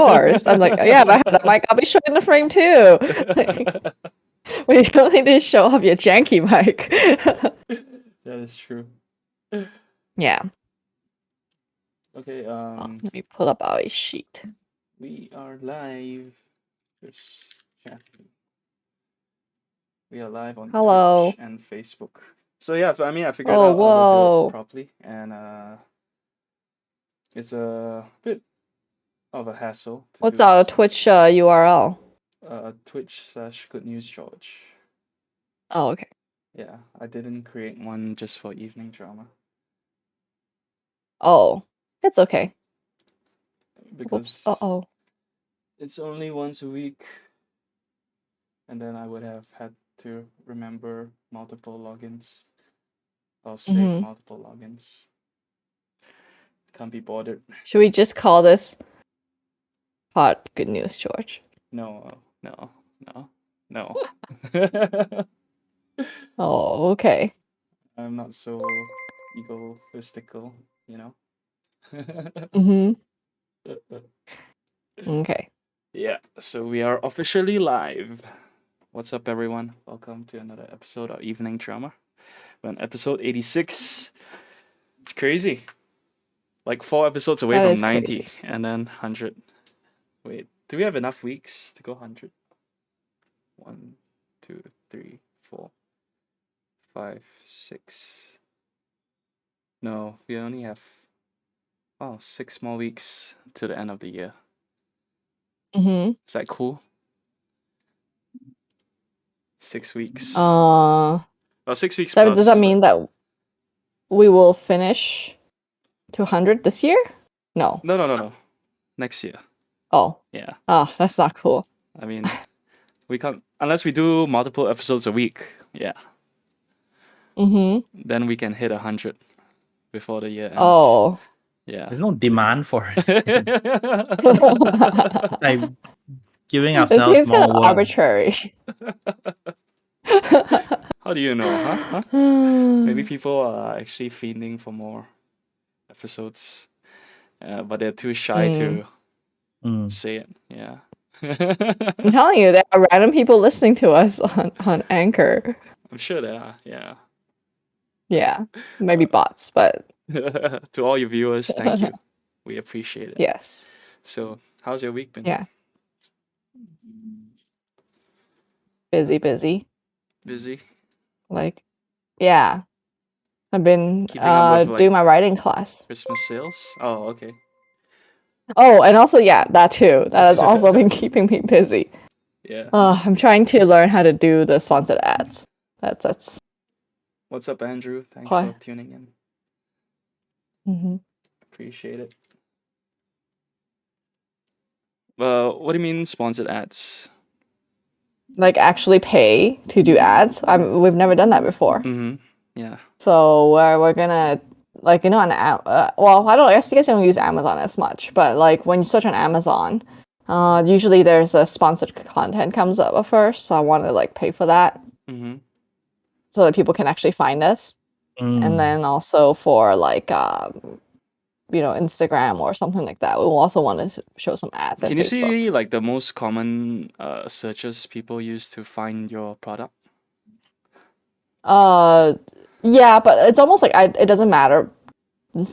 course. I'm like, yeah, if I have that mic, I'll be showing the frame too. Like, we don't need to show off your janky mic. That is true. Yeah. Okay, Let me pull up our sheet. we are live. Just checking. We are live on Hello. Twitch and Facebook. So yeah, I figured Oh, out how to do whoa. it properly, and it's a bit of a hassle to What's do. our Twitch URL? Twitch/Good News George. Oh, okay. Yeah, I didn't create one just for evening drama Oh, it's okay. because Oops. Uh-oh. it's only once a week, and then I would have had to remember multiple logins or save multiple logins. Can't be bothered. Should we just call this Hot Good News George? No. Oh, okay. I'm not so egotistical, you know. Okay. Yeah, so we are officially live. What's up, everyone? Welcome to another episode of Evening Drama. We're on episode 86. It's crazy. Like 4 episodes away That from is 90 crazy. and then 100. Wait, do we have enough weeks to go 100? 1, 2, 3, 4, 5, 6. No, we only have 6 more weeks to the end of the year. Is that cool? 6 weeks. Well, 6 weeks plus. Does that mean that we will finish 200 this year? No. No. Next year. Oh. Yeah. Oh, that's not cool. I mean, we can't unless we do multiple episodes a week. Yeah. Then we can hit 100 before the year ends. Oh. Yeah. There's no demand for it. Like giving This ourselves seems more kind of work. arbitrary. How do you know, huh? Maybe people are actually fiending for more episodes, but they're too shy to say it. Yeah. I'm telling you, there are random people listening to us on Anchor. I'm sure there are. Yeah. Yeah, maybe bots, but to all your viewers, thank you. We appreciate it. Yes. So, how's your week been? Yeah. Busy. Busy? Like, yeah. I've been Keeping up with, doing my writing class. Christmas sales? Oh, okay. Oh, and also, yeah, that too. That has also been keeping me busy. Yeah. I'm trying to learn how to do the sponsored ads. That's. What's up, Andrew? Thanks for tuning in. Appreciate it. What do you mean sponsored ads? Like actually pay to do ads. We've never done that before. Yeah. So we're gonna on well, I don't. I guess you guys don't use Amazon as much, but like when you search on Amazon, usually there's a sponsored content comes up first. So I want to like pay for that, so that people can actually find us, and then also for like Instagram or something like that, we will also want to show some ads. Can you see like the most common searches people use to find your product? Yeah, but it's almost like it doesn't matter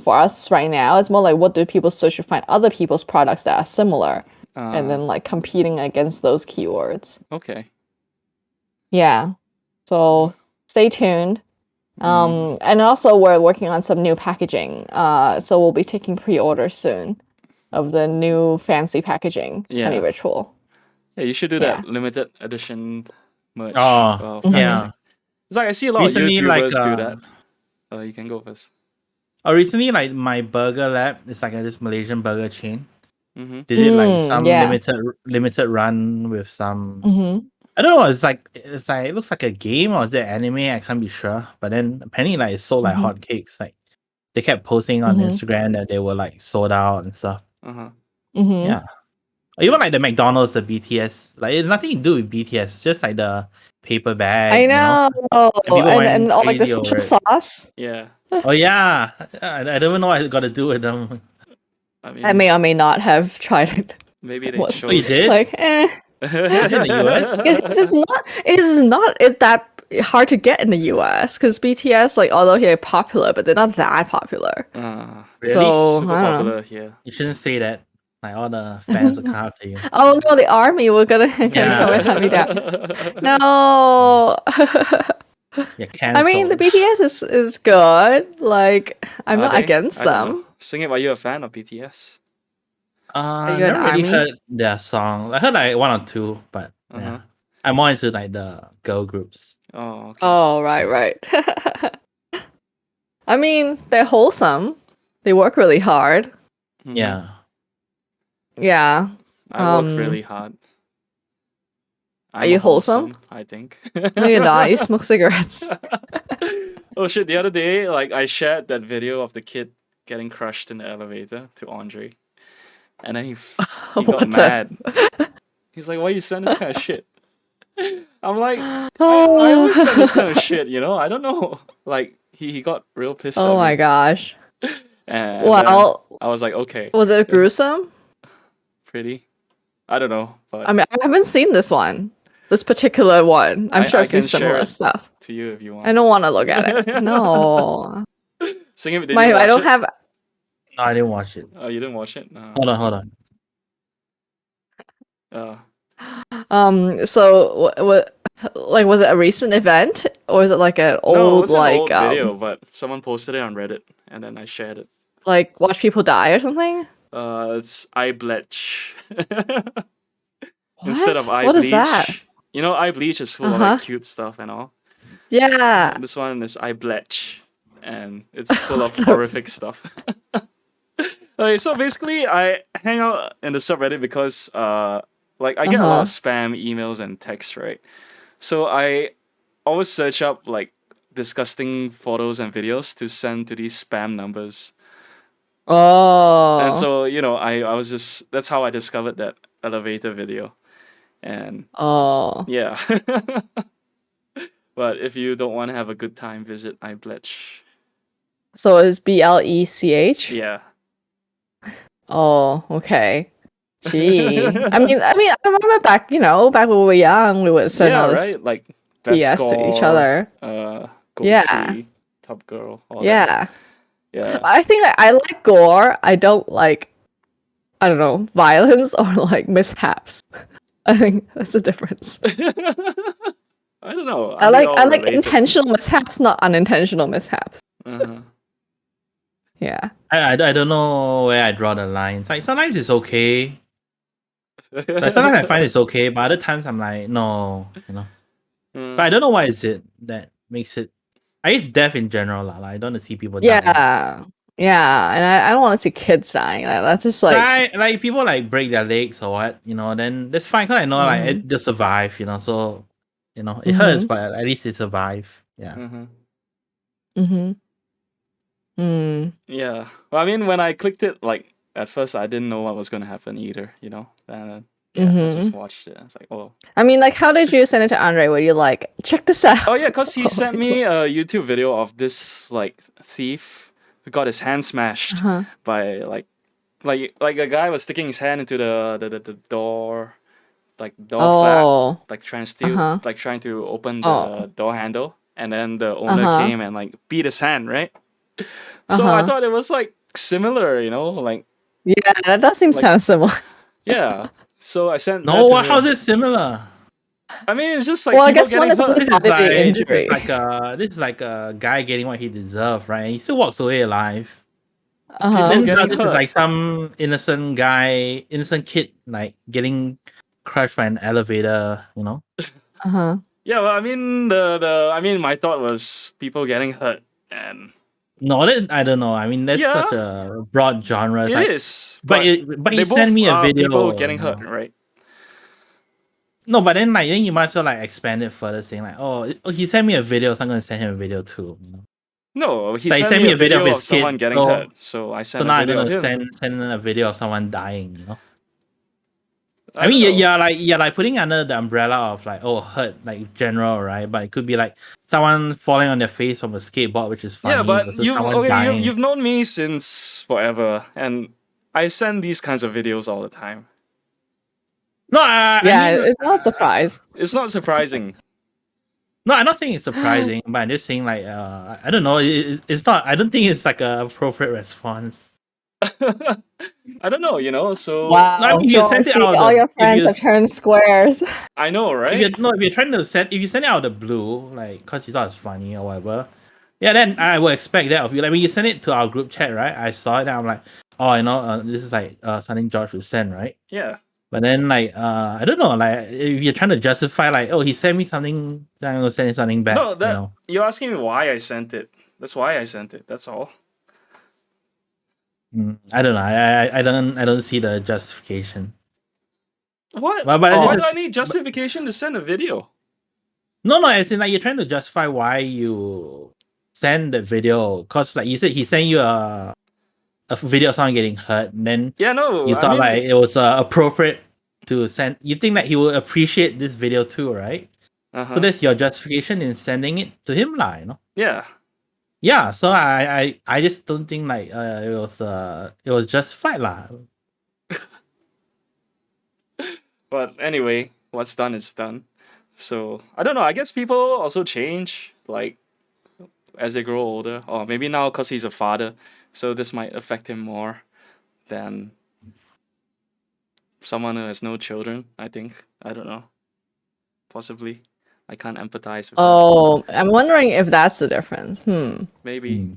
for us right now. It's more like what do people search to find other people's products that are similar, and then like competing against those keywords. Okay. Yeah. So stay tuned. And also we're working on some new packaging. So we'll be taking pre-orders soon of the new fancy packaging Honey Ritual. Yeah, you should do that limited edition merch. Oh, yeah. It's like I see a lot recently, of YouTubers do that. You can go first. Recently, like my Burger Lab, it's like this Malaysian burger chain. Did it like some limited run with some. I don't know. It's like it looks like a game or is it anime? I can't be sure. But then apparently, like it's sold like hotcakes. Like they kept posting on Instagram that they were like sold out and stuff. Yeah. Even like the McDonald's, the BTS, like it's nothing to do with BTS, just like the paper bag. I know. And all like the special sauce. Yeah. Oh yeah. I don't even know what I got to do with them. I mean, I may or may not have tried it. Maybe they What? chose. Oh, you did? Like, Is it in the US? Because it's not that hard to get in the US. Because BTS, like, although they're popular, but they're not that popular. Really? So super I don't popular here. You shouldn't say that. Like all the fans will come after you. Oh no, the army were gonna come and hunt me down. No. You're I mean, the cancelled. BTS is good. Like, I'm Are not they? against I don't know. them. Sing it, are you a fan of BTS? Are you an Never really army? heard their song. I heard like one or two, but yeah. I'm more into like the girl groups. Oh, okay. Oh, right. I mean, they're wholesome. They work really hard. Yeah. Yeah. I work really hard. Are you wholesome? I think. No, you're not. You smoke cigarettes. Oh shit, the other day, like, I shared that video of the kid getting crushed in the elevator to Andre. And then he got What mad. He's like, why you send this kind of shit? I'm like, I Oh. always send this kind of shit, you know? I don't know. Like, he got real pissed at me. Oh my gosh. And Well, then I was like, okay. was it gruesome? Pretty. I don't know, but I mean, I haven't seen this one. This particular one. I'm sure I've seen can share similar it stuff. to you if you want. I don't want to look at it. No. Sing it, did you watch I don't it? have. No, I didn't watch it. Oh, you didn't watch it? No. Hold on. So what? Like, was it a recent event or is it like an old No, it's like an old video, but someone posted it on Reddit and then I shared it. like watch people die or something? It's eyeblech. What? Instead of eye What bleach. is that? You know, eye bleach is full of like cute stuff and all. Yeah. This one is eyeblech, and it's full of horrific stuff. Okay, so basically, I hang out in the subreddit because like I get a lot of spam emails and texts, right? So I always search up like disgusting photos and videos to send to these spam numbers. Oh. And so, you know, I was just, that's how I discovered that elevator video. And Oh. yeah. But if you don't want to have a good time, visit eyeblech. So it's BLECH? Yeah. Oh, okay. Gee. I mean, I remember back, back when we were young, we would send all this right? Like best BS score, to each other. Gold Yeah. C, Top Girl, all that. Yeah. Yeah. I think I like gore. I don't like, I don't know, violence or like mishaps. I think that's the difference. I don't know. I like intentional mishaps, not unintentional mishaps. Yeah. I don't know where I draw the line. It's like sometimes it's okay. Like sometimes I find it's okay, but other times I'm like, no, you know. But I don't know why is it that makes it. I guess death in general, like I don't want to see people die. Yeah, and I don't want to see kids dying. That's just like people like break their legs or what, you know. Then that's fine because I know like they survive, you know. So you know it hurts, but at least they survive. Yeah. Yeah. Well, I mean, when I clicked it, like at first I didn't know what was gonna happen either, you know. And I just watched it. It's like, oh. I mean, like, how did you send it to Andre? Were you like, check this out? Oh yeah, cause he sent me a YouTube video of this like thief who got his hand smashed by like a guy was sticking his hand into the door, like door flap, like trying to steal, like trying to open the door handle, and then the owner came and like beat his hand, right? So I thought it was like similar, you know, like. Yeah, that does seem sound similar. Yeah. So I sent. No, how's it similar? I mean, it's just like. Well, I guess one is hurt. injury. This is like a guy getting what he deserves, right? He still walks away alive. Then this is like some innocent kid, like getting crushed by an elevator, you know. Yeah, well, I mean, I mean, my thought was people getting hurt and. No, I don't know. I mean, that's such a broad genre. It is, but he sent me a video. People getting hurt, right? No, but then then you might as well like expand it further, saying like, oh, he sent me a video, so I'm gonna send him a video too. You know? No, he sent me a video of someone getting hurt, so I sent a video of him. Send a video of someone dying, you know. I mean, you're like putting under the umbrella of like, oh, hurt, like general, right? But it could be like someone falling on their face from a skateboard, which is funny. Yeah, but dying. you've known me since forever, and I send these kinds of videos all the time. No, I Yeah, mean, it's not a surprise. It's not surprising. no, I'm not saying it's surprising, but I'm just saying like I don't know. It's not. I don't think it's like a appropriate response. I don't know, so No, I Wow, mean, you George, sent it see, out of all the your friends have turned squares. I know, if right? you're no, if you're trying to send if you send it out of the blue, like because you thought it's funny or whatever, yeah, then I will expect that of you. Like when you send it to our group chat, right? I saw it and I'm like, oh, this is like something George would send, right? Yeah. But then like I don't know, like if you're trying to justify like, oh, he sent me something, then I'm gonna send him something back, No, that you're asking me why I sent it. That's why I sent it. That's all. I don't know. I don't see the justification. What? But Why it's do I just, need justification to send a video? no, as in like you're trying to justify why you send the video, cause like you said he sent you a video of someone getting hurt, and then Yeah, no, you I thought mean, like it was appropriate to send. You think that he will appreciate this video too, right? So that's your justification in sending it to him, lah. Yeah. Yeah. So I just don't think like it was justified, lah. But anyway, what's done is done. So I don't know. I guess people also change, like as they grow older, or maybe now because he's a father, so this might affect him more than someone who has no children. I think. I don't know. Possibly. I can't empathize with that. Oh, I'm wondering if that's the difference. Maybe,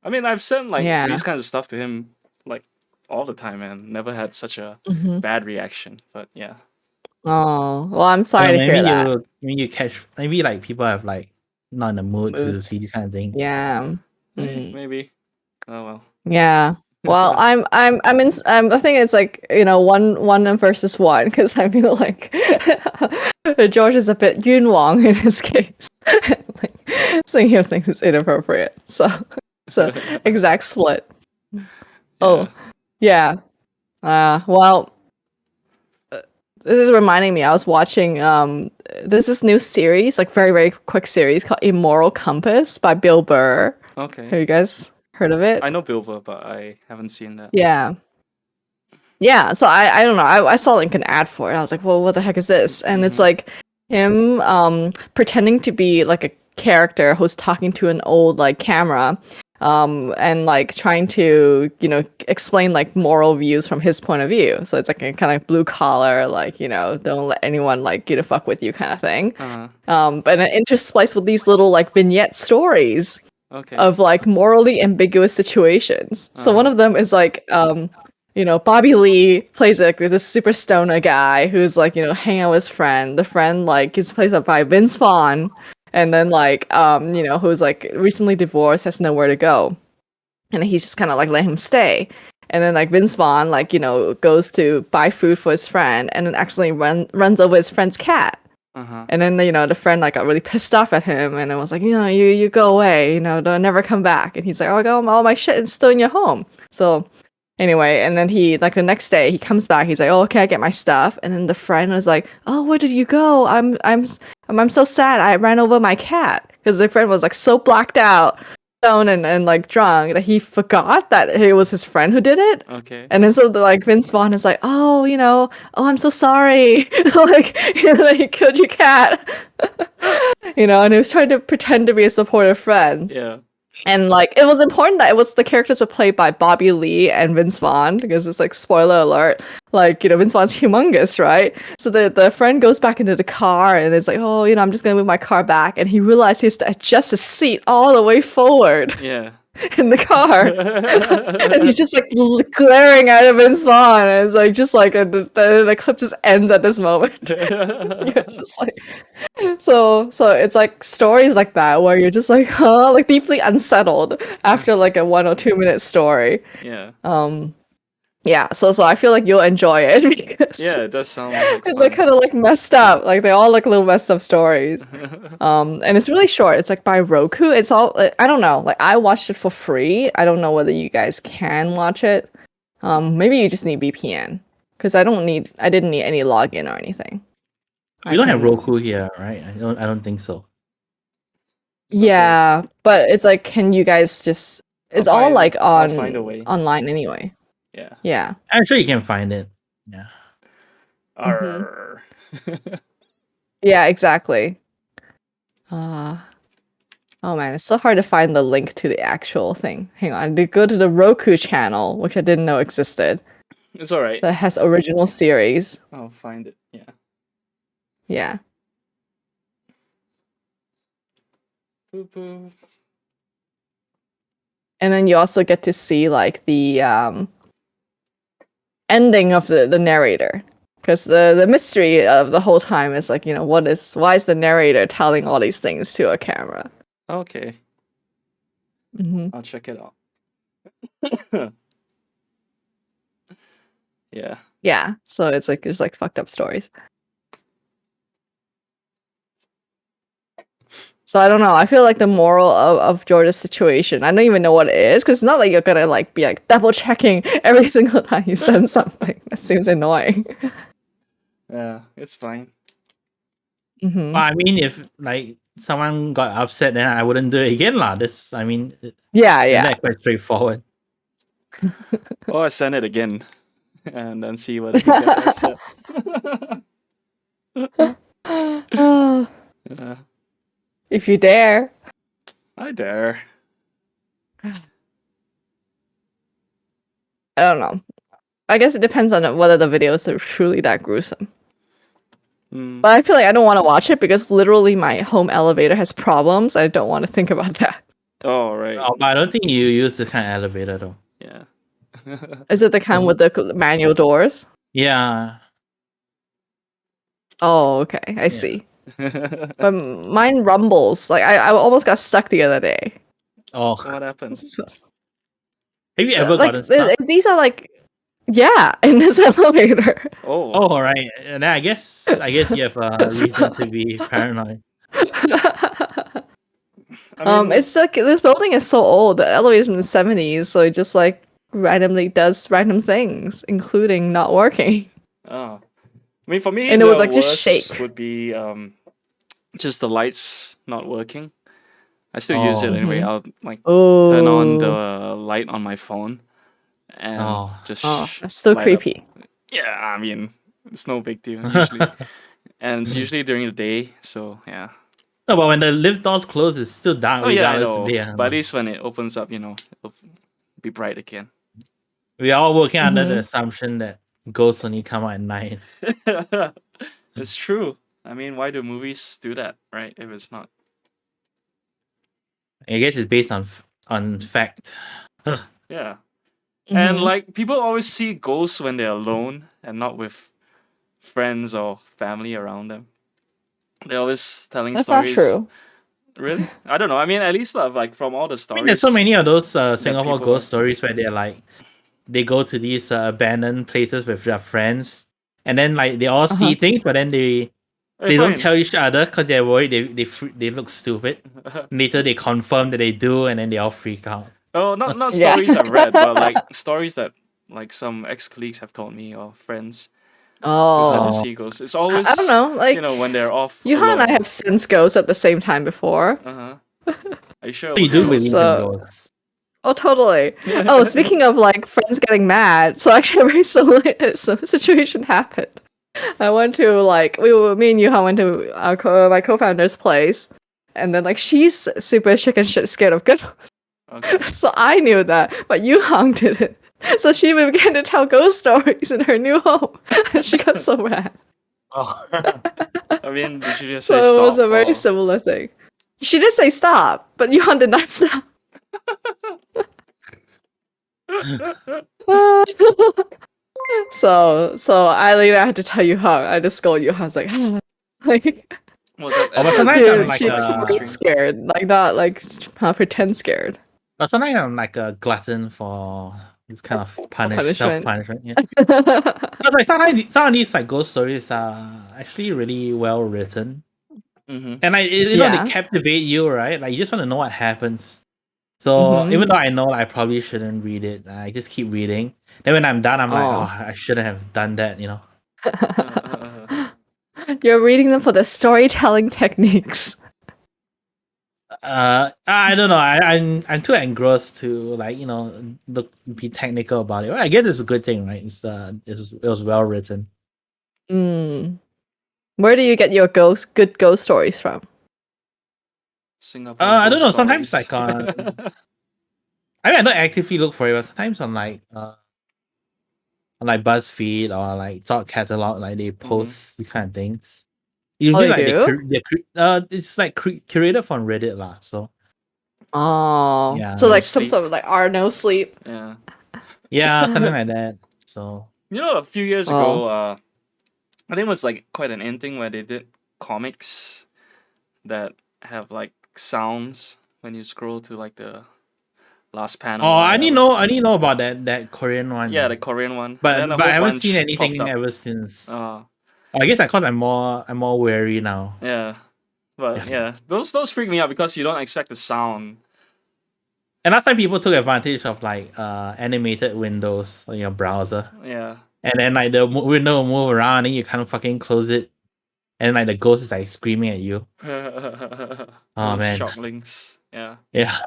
I mean, I've sent like Yeah. these kinds of stuff to him like all the time, man. Never had such a bad reaction. But yeah. Oh, well, I'm sorry to hear that. Maybe you catch. Maybe like people have like not in the mood to Moods. see this kind of thing. Yeah. Maybe. Oh well. Yeah. Well, I think it's like, one versus one, because I feel like George is a bit Yun Wang in his case. Like, saying of things is inappropriate. So exact split. Oh, yeah. Well, this is reminding me, I was watching there's this new series, like very, very quick series called Immoral Compass by Bill Burr. Okay. Have you guys heard of it? I know Bill Burr, but I haven't seen that. Yeah. Yeah, so I don't know. I saw like an ad for it. I was like, well, what the heck is this? And it's like him pretending to be like a character who's talking to an old like camera, and like trying to, explain like moral views from his point of view. So it's like a kind of blue collar, like, don't let anyone like fuck with you kind of thing. But it interspliced with these little like vignette stories of like morally ambiguous situations. So one of them is like Bobby Lee plays like this super stoner guy who's like, hanging out with his friend. The friend like is played up by Vince Vaughn, and then like who's like recently divorced, has nowhere to go, and he's just kind of like let him stay. And then like Vince Vaughn like goes to buy food for his friend, and then accidentally runs over his friend's cat. And then the friend like got really pissed off at him, and it was like, you go away, don't never come back. And he's like, oh, all my shit is still in your home. So anyway, and then he like the next day he comes back. He's like, "Oh, okay, I get my stuff." And then the friend was like, "Oh, where did you go? I'm so sad. I ran over my cat." Because the friend was like so blacked out, stoned and like drunk that he forgot that it was his friend who did it. Okay. And then so like Vince Vaughn is like, "Oh, I'm so sorry. Like, he killed your cat." And he was trying to pretend to be a supportive friend. Yeah. And like it was important that the characters were played by Bobby Lee and Vince Vaughn, because it's like, spoiler alert, like Vince Vaughn's humongous, right? So the friend goes back into the car and it's like, oh, I'm just gonna move my car back, and he realized he has to adjust his seat all the way forward. Yeah. In the car. And he's just like glaring at Vince Vaughn, and it's like just like the clip just ends at this moment. You're just like, so it's like stories like that where you're just like, huh, like deeply unsettled after like a 1 or 2 minute story. Yeah. Yeah, so I feel like you'll enjoy it because it does sound like it's like kind of like messed up. Like they all like little messed up stories. And it's really short. It's like by Roku. It's all I don't know. Like I watched it for free. I don't know whether you guys can watch it. Maybe you just need VPN, because I didn't need any login or anything. You don't have Roku here, right? I don't think so. Yeah, but it's like, can you guys just? It's all like I'll find a way. online anyway. Yeah. Yeah. I'm sure you can find it. Yeah. Arr. Yeah, exactly. Oh man, it's so hard to find the link to the actual thing. Hang on, to go to the Roku channel, which I didn't know existed. It's all right. That has original series. I'll find it. Yeah. Yeah. Boop, boop. And then you also get to see like the ending of the narrator. Because the mystery of the whole time is like, why is the narrator telling all these things to a camera? Okay. Mm-hmm. I'll check it out. Yeah. Yeah. So it's like fucked up stories. So I don't know. I feel like the moral of George's situation, I don't even know what it is, because it's not like you're gonna like be like double checking every single time you send something. That seems annoying. Yeah, it's fine. Mm-hmm. Well, I mean, if like someone got upset, then I wouldn't do it again, lah. Yeah. That's quite straightforward. Or I send it again, and then see whether he gets upset. Yeah. If you dare. I dare. I don't know. I guess it depends on whether the videos are truly that gruesome. But I feel like I don't want to watch it because literally my home elevator has problems. I don't want to think about that. Oh, right. Oh, but I don't think you use this kind of elevator though. Yeah. Is it the kind with the manual doors? Yeah. Oh, okay. I see. But mine rumbles. Like I almost got stuck the other day. Oh. What happened? Have you ever gotten stuck? These are like, yeah, in this elevator. Oh. Oh, right. And I guess you have a reason to be paranoid. I mean, it's like this building is so old. The elevator's from the 70s, so it just like randomly does random things, including not working. Oh. I mean, for me, And the it was like just worst shake. would be just the lights not working. I still use it anyway. I'll like turn on the light on my phone and just that's still light up. creepy. Yeah, I mean, it's no big deal usually. And it's usually during the day, so yeah. No, but when the lift doors close, it's still dark. Oh yeah, I regardless know. of day. But at least when it opens up, it'll be bright again. We are all working under the assumption that ghosts only come out at night. It's true. I mean, why do movies do that, right? If it's not. I guess it's based on fact. Yeah. And like people always see ghosts when they're alone and not with friends or family around them. They're always telling That's stories. not true. Really? I don't know. I mean, at least like from all the stories. I mean, there's so many of those Singapore people ghost stories where they go to these abandoned places with their friends, and then like they all see things, but then they don't tell each other because they're worried they look stupid. Later they confirm that they do, and then they all freak out. Oh, not stories I've read, but like stories that like some ex-colleagues have told me or friends. Who said they see ghosts. It's always I don't know, like when they're off. Yuhan and I have sensed ghosts at the same time before. Are you sure? You do believe in ghosts? Oh, totally. Oh, speaking of like friends getting mad, so actually a very similar situation happened. I went to me and Yuhan went to my co-founder's place, and then like she's super chicken shit scared of ghosts. Okay. So I knew that, but Yuhan didn't. So she began to tell ghost stories in her new home, and she got so mad. Oh. I mean, did she just say stop? So it was a very similar thing. She did say stop, but Yuhan did not stop. So I later had to tell Yuhan. I just scold Yuhan. I was like, was that dude, she's scared, like not like pretend scared. But sometimes I'm like a glutton for this kind of self-punishment. Yeah. Because like sometimes some of these like ghost stories are actually really well written, and like they captivate you, right? Like you just want to know what happens. So even though I know I probably shouldn't read it, I just keep reading. Then when I'm done, I'm like, oh, I shouldn't have done that, You're reading them for the storytelling techniques. I don't know. I'm too engrossed to be technical about it. Well, I guess it's a good thing, right? It was well written. Where do you get your good ghost stories from? Singapore I don't know. ghost Sometimes stories. like on. I mean, I don't actively look for it, but sometimes on like BuzzFeed or like Thought Catalog, like they post these kind of things. Usually, they like do? it's like curated from Reddit lah. So Oh, yeah, so No like some sleep. sort of like are no sleep. Yeah. Yeah, something like that. So You know, a few years Oh. ago, I think it was like quite an in thing where they did comics that have like sounds when you scroll to like the last panel. oh, or I didn't whatever. know about that Korean one. Yeah, the Korean one, and but then a but I whole haven't seen bunch popped anything up. ever since. Uh, I guess because I'm more wary now. yeah, but yeah, those freak me out because you don't expect the sound. And last time people took advantage of like animated windows on your browser. Yeah. And then like the window will move around and you kind of fucking close it. And like the ghost is like screaming at you. Oh Those man. shock links. Yeah. Yeah.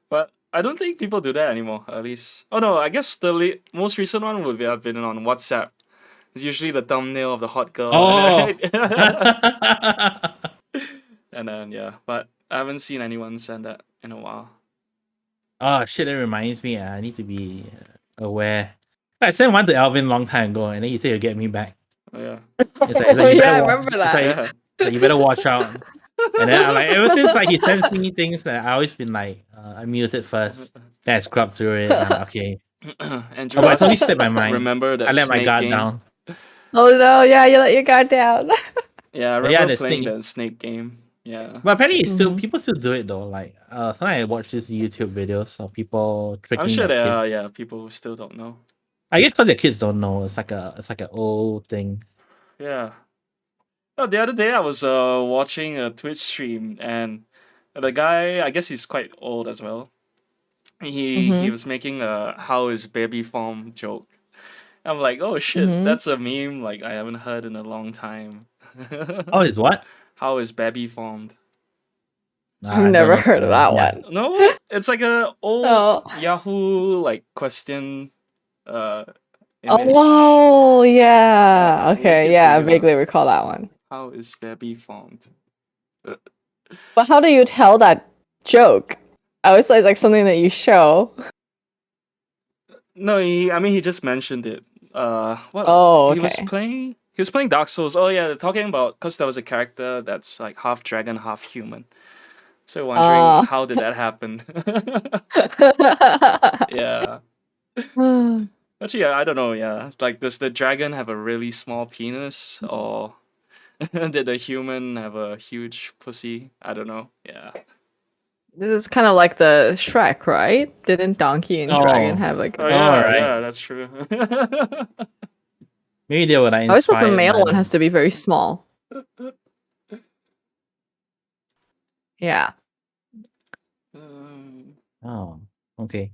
But I don't think people do that anymore, at least. Oh no, I guess the most recent one would have been on WhatsApp. It's usually the thumbnail of the hot girl. Oh. And then, yeah. But I haven't seen anyone send that in a while. Oh shit, that reminds me. I need to be aware. I sent one to Alvin long time ago, and then he said he'll get me back. Oh, yeah. It's like you Yeah, I better remember that. like you better watch out. And then I like ever since like he sends me things that I always been like I muted first, then I scrub through it. And I'm like, okay. Andrew, But I totally slipped my mind. remember that I let my snake guard game? down. Oh no, yeah, you let your guard down. Yeah, I But yeah, remember the playing snake. that snake game. Yeah. But apparently, it's still people still do it though. Like sometimes I watch these YouTube videos of people I'm tricking sure their there are, kids. yeah, people who still don't know. I guess because their kids don't know. It's like an old thing. Yeah. Oh, the other day I was watching a Twitch stream and the guy, I guess he's quite old as well. He was making a how is baby form joke. I'm like, oh shit, that's a meme like I haven't heard in a long time. Oh, is what? How is baby formed? I've I don't never know. heard of that Yeah. one. No, it's like a old Oh. Yahoo like question uh image. Oh yeah. Link Okay, it yeah, I to vaguely recall that one. how is baby formed? But how do you tell that joke? I was like something that you show. No, he just mentioned it. What? Oh, He was okay. playing. He was playing Dark Souls. Oh yeah, they're talking about because there was a character that's like half dragon, half human. So wondering how did that happen? Yeah. Actually, yeah, I don't know. Yeah, like does the dragon have a really small penis, or did the human have a huge pussy? I don't know. Yeah. This is kind of like the Shrek, right? Didn't Donkey and Dragon have like Oh a... yeah, right. yeah, that's true. Maybe they were like I always thought the inspired male by one has to be very small. Yeah. Oh, okay.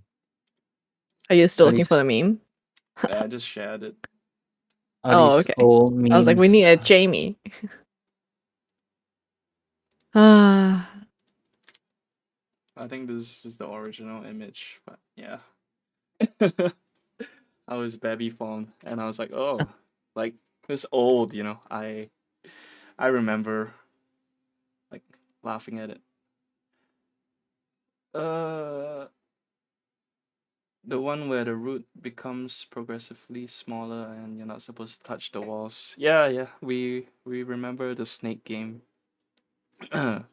Are you still At looking for least- the meme? Yeah, I just shared it. all these okay. old I was like, we memes. need a Jamie. Ah. I think this is the original image, but yeah. I was baby formed, and I was like, oh, like this old, you know. I remember like laughing at it. The one where the root becomes progressively smaller and you're not supposed to touch the walls. Yeah, yeah. We remember the snake game. I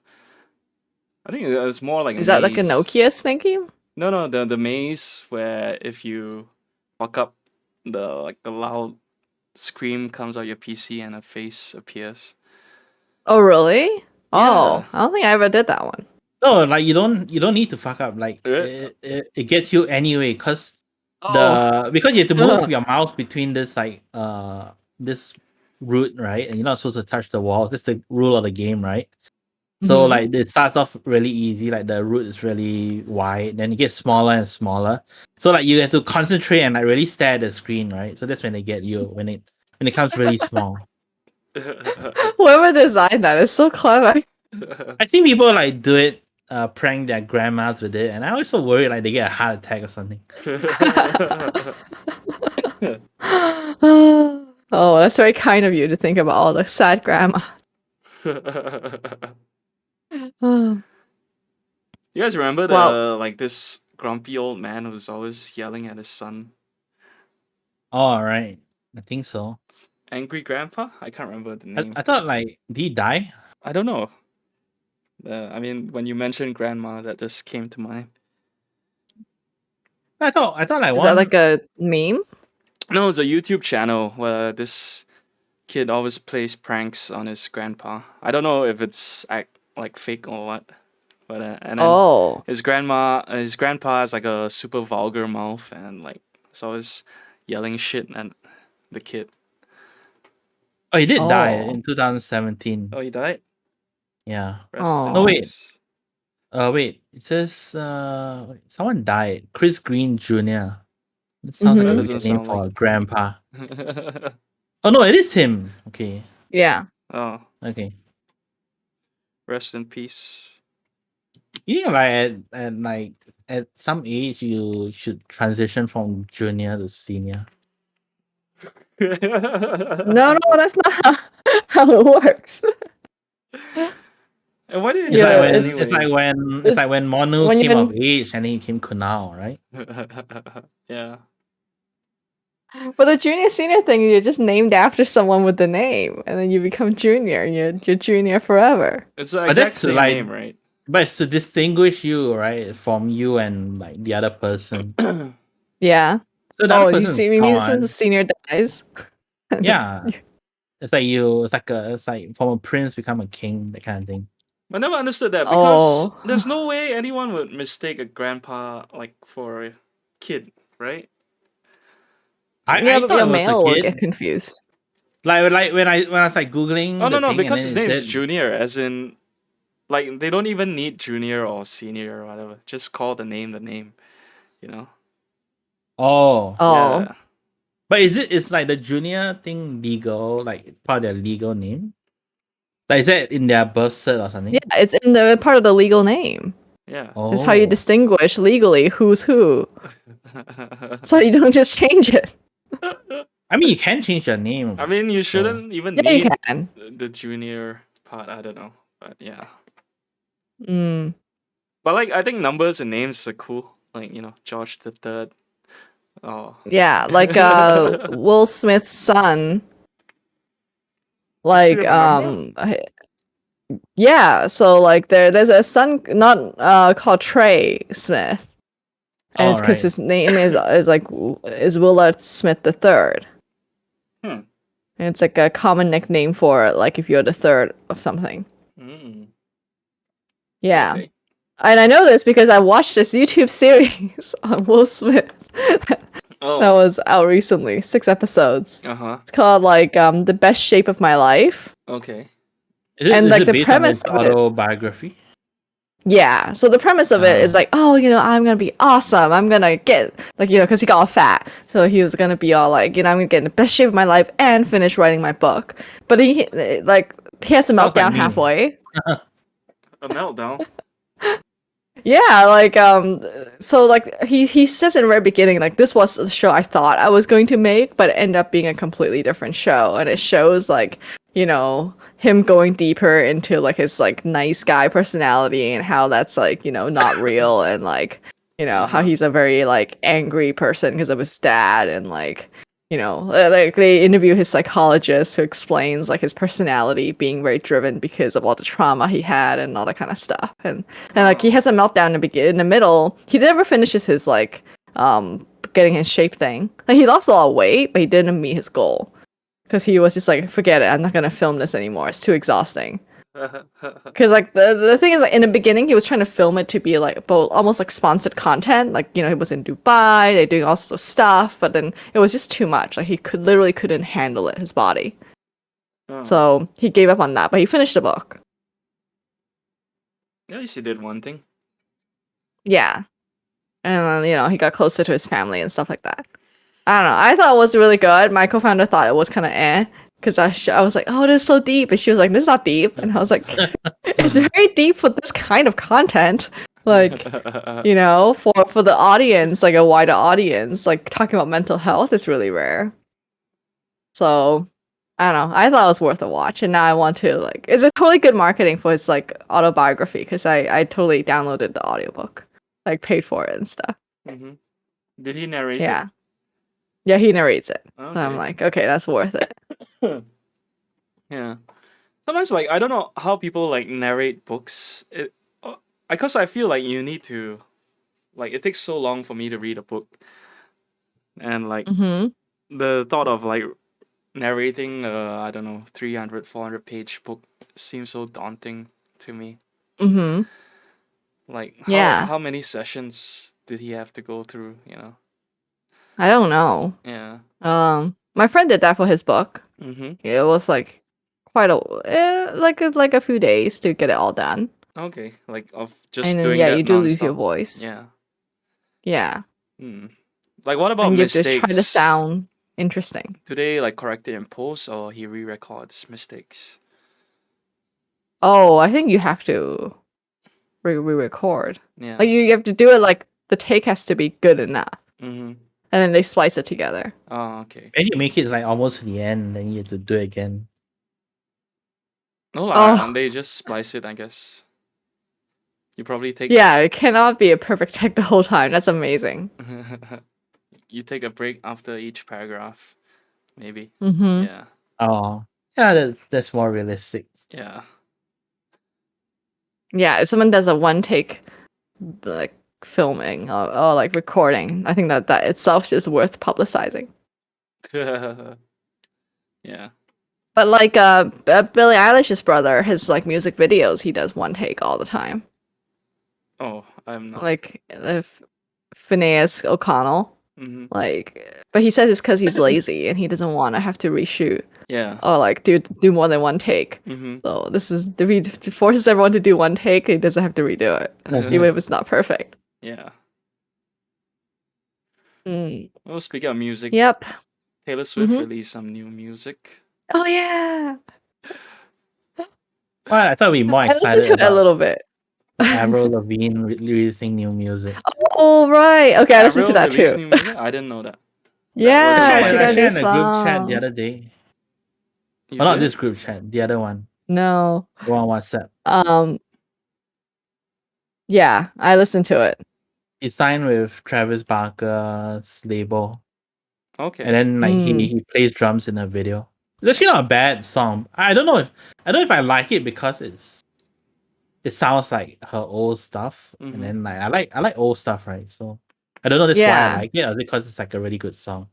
think it was more like a Is that like a maze. Nokia snake game? No, the maze where if you fuck up, the loud scream comes out your PC and a face appears. Oh, really? Oh, Yeah. I don't think I ever did that one. No, like you don't need to fuck up. Like Right? it gets you anyway, because Oh. because you have to move your mouse between this like this route, right? And you're not supposed to touch the wall. That's the rule of the game, right? So like it starts off really easy, like the route is really wide, then it gets smaller and smaller. So like you have to concentrate and like really stare at the screen, right? So that's when they get you when it comes really small. Whoever designed that is so clever. I think people like do it, prank their grandmas with it, and I always so worried like they get a heart attack or something. Oh, that's very kind of you to think about all the sad grandma. You guys remember Well, this grumpy old man who's always yelling at his son? All right, I think so. Angry Grandpa? I can't remember the name. I thought like did he die? I don't know. I mean, when you mentioned grandma, that just came to mind. I thought like is that one. like a meme? No, it's a YouTube channel where this kid always plays pranks on his grandpa. I don't know if it's like fake or what, but and then Oh, his grandpa has like a super vulgar mouth and like it's always yelling shit at the kid. Oh, he did die oh, in 2017. Oh, he died. Yeah. Rest in No, wait. peace. Wait. It says someone died. Chris Green Jr. It sounds like That a mm-hmm. doesn't weird name sound for like. a grandpa. Oh no, it is him. Okay. Yeah. Oh, Okay. rest in peace. You think like at some age you should transition from junior to senior. No, that's not how it works. And why did he It's die like Yeah, when anyway? Monu when you came of can. age and then he came Kunal, right? Yeah. But the junior senior thing, you're just named after someone with the name, and then you become junior. And you're junior forever. It's the But exact that's same like name, right? but it's to distinguish you, right, from you and like the other person. Yeah. So the other Oh, you person is see, you mean since the gone. senior dies? and then Yeah. It's like from a prince become a king, that kind of thing. I never understood that because Oh. there's no way anyone would mistake a grandpa like for a kid, right? Yeah, I but thought your it was a male will get kid. confused. Like when I was like Oh googling no the no, thing and because then his it name is said, Junior, as in like they don't even need junior or senior or whatever. Just call the name, you know? oh, Oh. Yeah. but it's like the junior thing legal, like part of their legal name? Like is that in their birth cert or something? Yeah, it's in the part of the legal name. Yeah. It's how you Oh, distinguish legally who's who. So you don't just change it. I mean you can change your name. I mean, you So shouldn't even Yeah, you need can. the junior part. I don't know, but yeah. Mm. But like, I think numbers and names are cool. Like George the Third. Oh. Yeah, like Will Smith's son. Does he Like have a number? yeah, so like there's a son not called Trey Smith. And it's all because right. his name is Willard Smith the Third. Hmm. And it's like a common nickname for like if you're the third of something. Mm. Yeah. Okay. And I know this because I watched this YouTube series on Will Smith that Oh. was out recently, 6 episodes. Uh-huh. It's called like The Best Shape of My Life. Okay. And Is like it the based on premise his of it, autobiography? yeah. So the premise of it is like, oh, I'm gonna be awesome. I'm gonna get like, because he got all fat, so he was gonna be all like, I'm gonna get in the best shape of my life and finish writing my book. But he has a Sounds like meltdown me. halfway. A meltdown. Yeah, like so like he says in the very beginning like this was the show I thought I was going to make, but it ended up being a completely different show, and it shows like him going deeper into like his like nice guy personality and how that's like not real, and like how Uh-huh. he's a very like angry person because of his dad, and like like they interview his psychologist who explains like his personality being very driven because of all the trauma he had and all that kind of stuff, and like he Oh. has a meltdown in the middle. He never finishes his like getting his shape thing. Like he lost a lot of weight, but he didn't meet his goal because he was just like, forget it, I'm not gonna film this anymore. It's too exhausting. Because like the thing is like in the beginning he was trying to film it to be like both almost like sponsored content, like he was in Dubai, they're doing all sorts of stuff, but then it was just too much. Like he couldn't handle it, his body. Oh. So he gave up on that, but he finished the book. At least he did one thing. Yeah, and then he got closer to his family and stuff like that. I don't know. I thought it was really good. My co-founder thought it was kind of because I was like, oh, this is so deep, and she was like, this is not deep, and I was like, it's very deep for this kind of content, like for the audience, like a wider audience, like talking about mental health is really rare. So I don't know. I thought it was worth a watch, and now I want to like. It's a totally good marketing for his like autobiography because I totally downloaded the audiobook, like paid for it and stuff. Mm-hmm. Did he narrate it? Yeah, yeah, he narrates it. Okay. So I'm like, okay, that's worth it. Yeah. Sometimes like I don't know how people like narrate books. Because I feel like you need to, like it takes so long for me to read a book, and like the thought of like narrating I don't know 300 400 page book seems so daunting to me. Like how many sessions did he have to go through, you know? I don't know. Yeah. My friend did that for his book. Mm-hmm. It was like quite a like a few days to get it all done. Okay, like of just And then doing yeah, that you do lose your nonstop. voice. Yeah. Yeah. Like what about And you have to mistakes? try to sound interesting. Do they like correct it in post or he re-records mistakes? Oh, I think you have to re-record. Yeah. Like you have to do it like the take has to be good enough. Mm-hmm. And then they splice it together. Oh, okay. And you make it like almost to the end, then you have to do it again. No, and they just splice it, I guess. You probably take. Yeah, it cannot be a perfect take the whole time. That's amazing. You take a break after each paragraph, maybe. Mm-hmm. Yeah. Oh, yeah, that's more realistic. Yeah. Yeah, if someone does a one take like filming or like recording, I think that itself is worth publicizing. Yeah. But like Billie Eilish's brother, his like music videos, he does one take all the time. Oh, I'm not. Like Phineas O'Connell. Mm-hmm. Like, but he says it's because he's lazy and he doesn't want to have to reshoot. Yeah. Or like do more than one take. Mm-hmm. So this is if he forces everyone to do one take, he doesn't have to redo it, even if it's not perfect. Yeah. Mm. Well, speaking of music, Yep. Taylor Swift released some new music. Oh yeah. Well, I thought we'd be more I excited listened to it a little bit. Avril Lavigne releasing new music. Oh right. Okay, I listened to that released too. new music? I didn't know that. Yeah, I she got a shared new in a group chat song. the other day. You Well, not did? this group chat, the other one. No. The one on WhatsApp. Yeah, I listened to it. He signed with Travis Barker's label. Okay. And then like he plays drums in the video. It's actually not a bad song. I don't know if I like it because it sounds like her old stuff. Mm-hmm. And then like I like old stuff, right? So I don't know that's why I like it, or because it's like a really good song.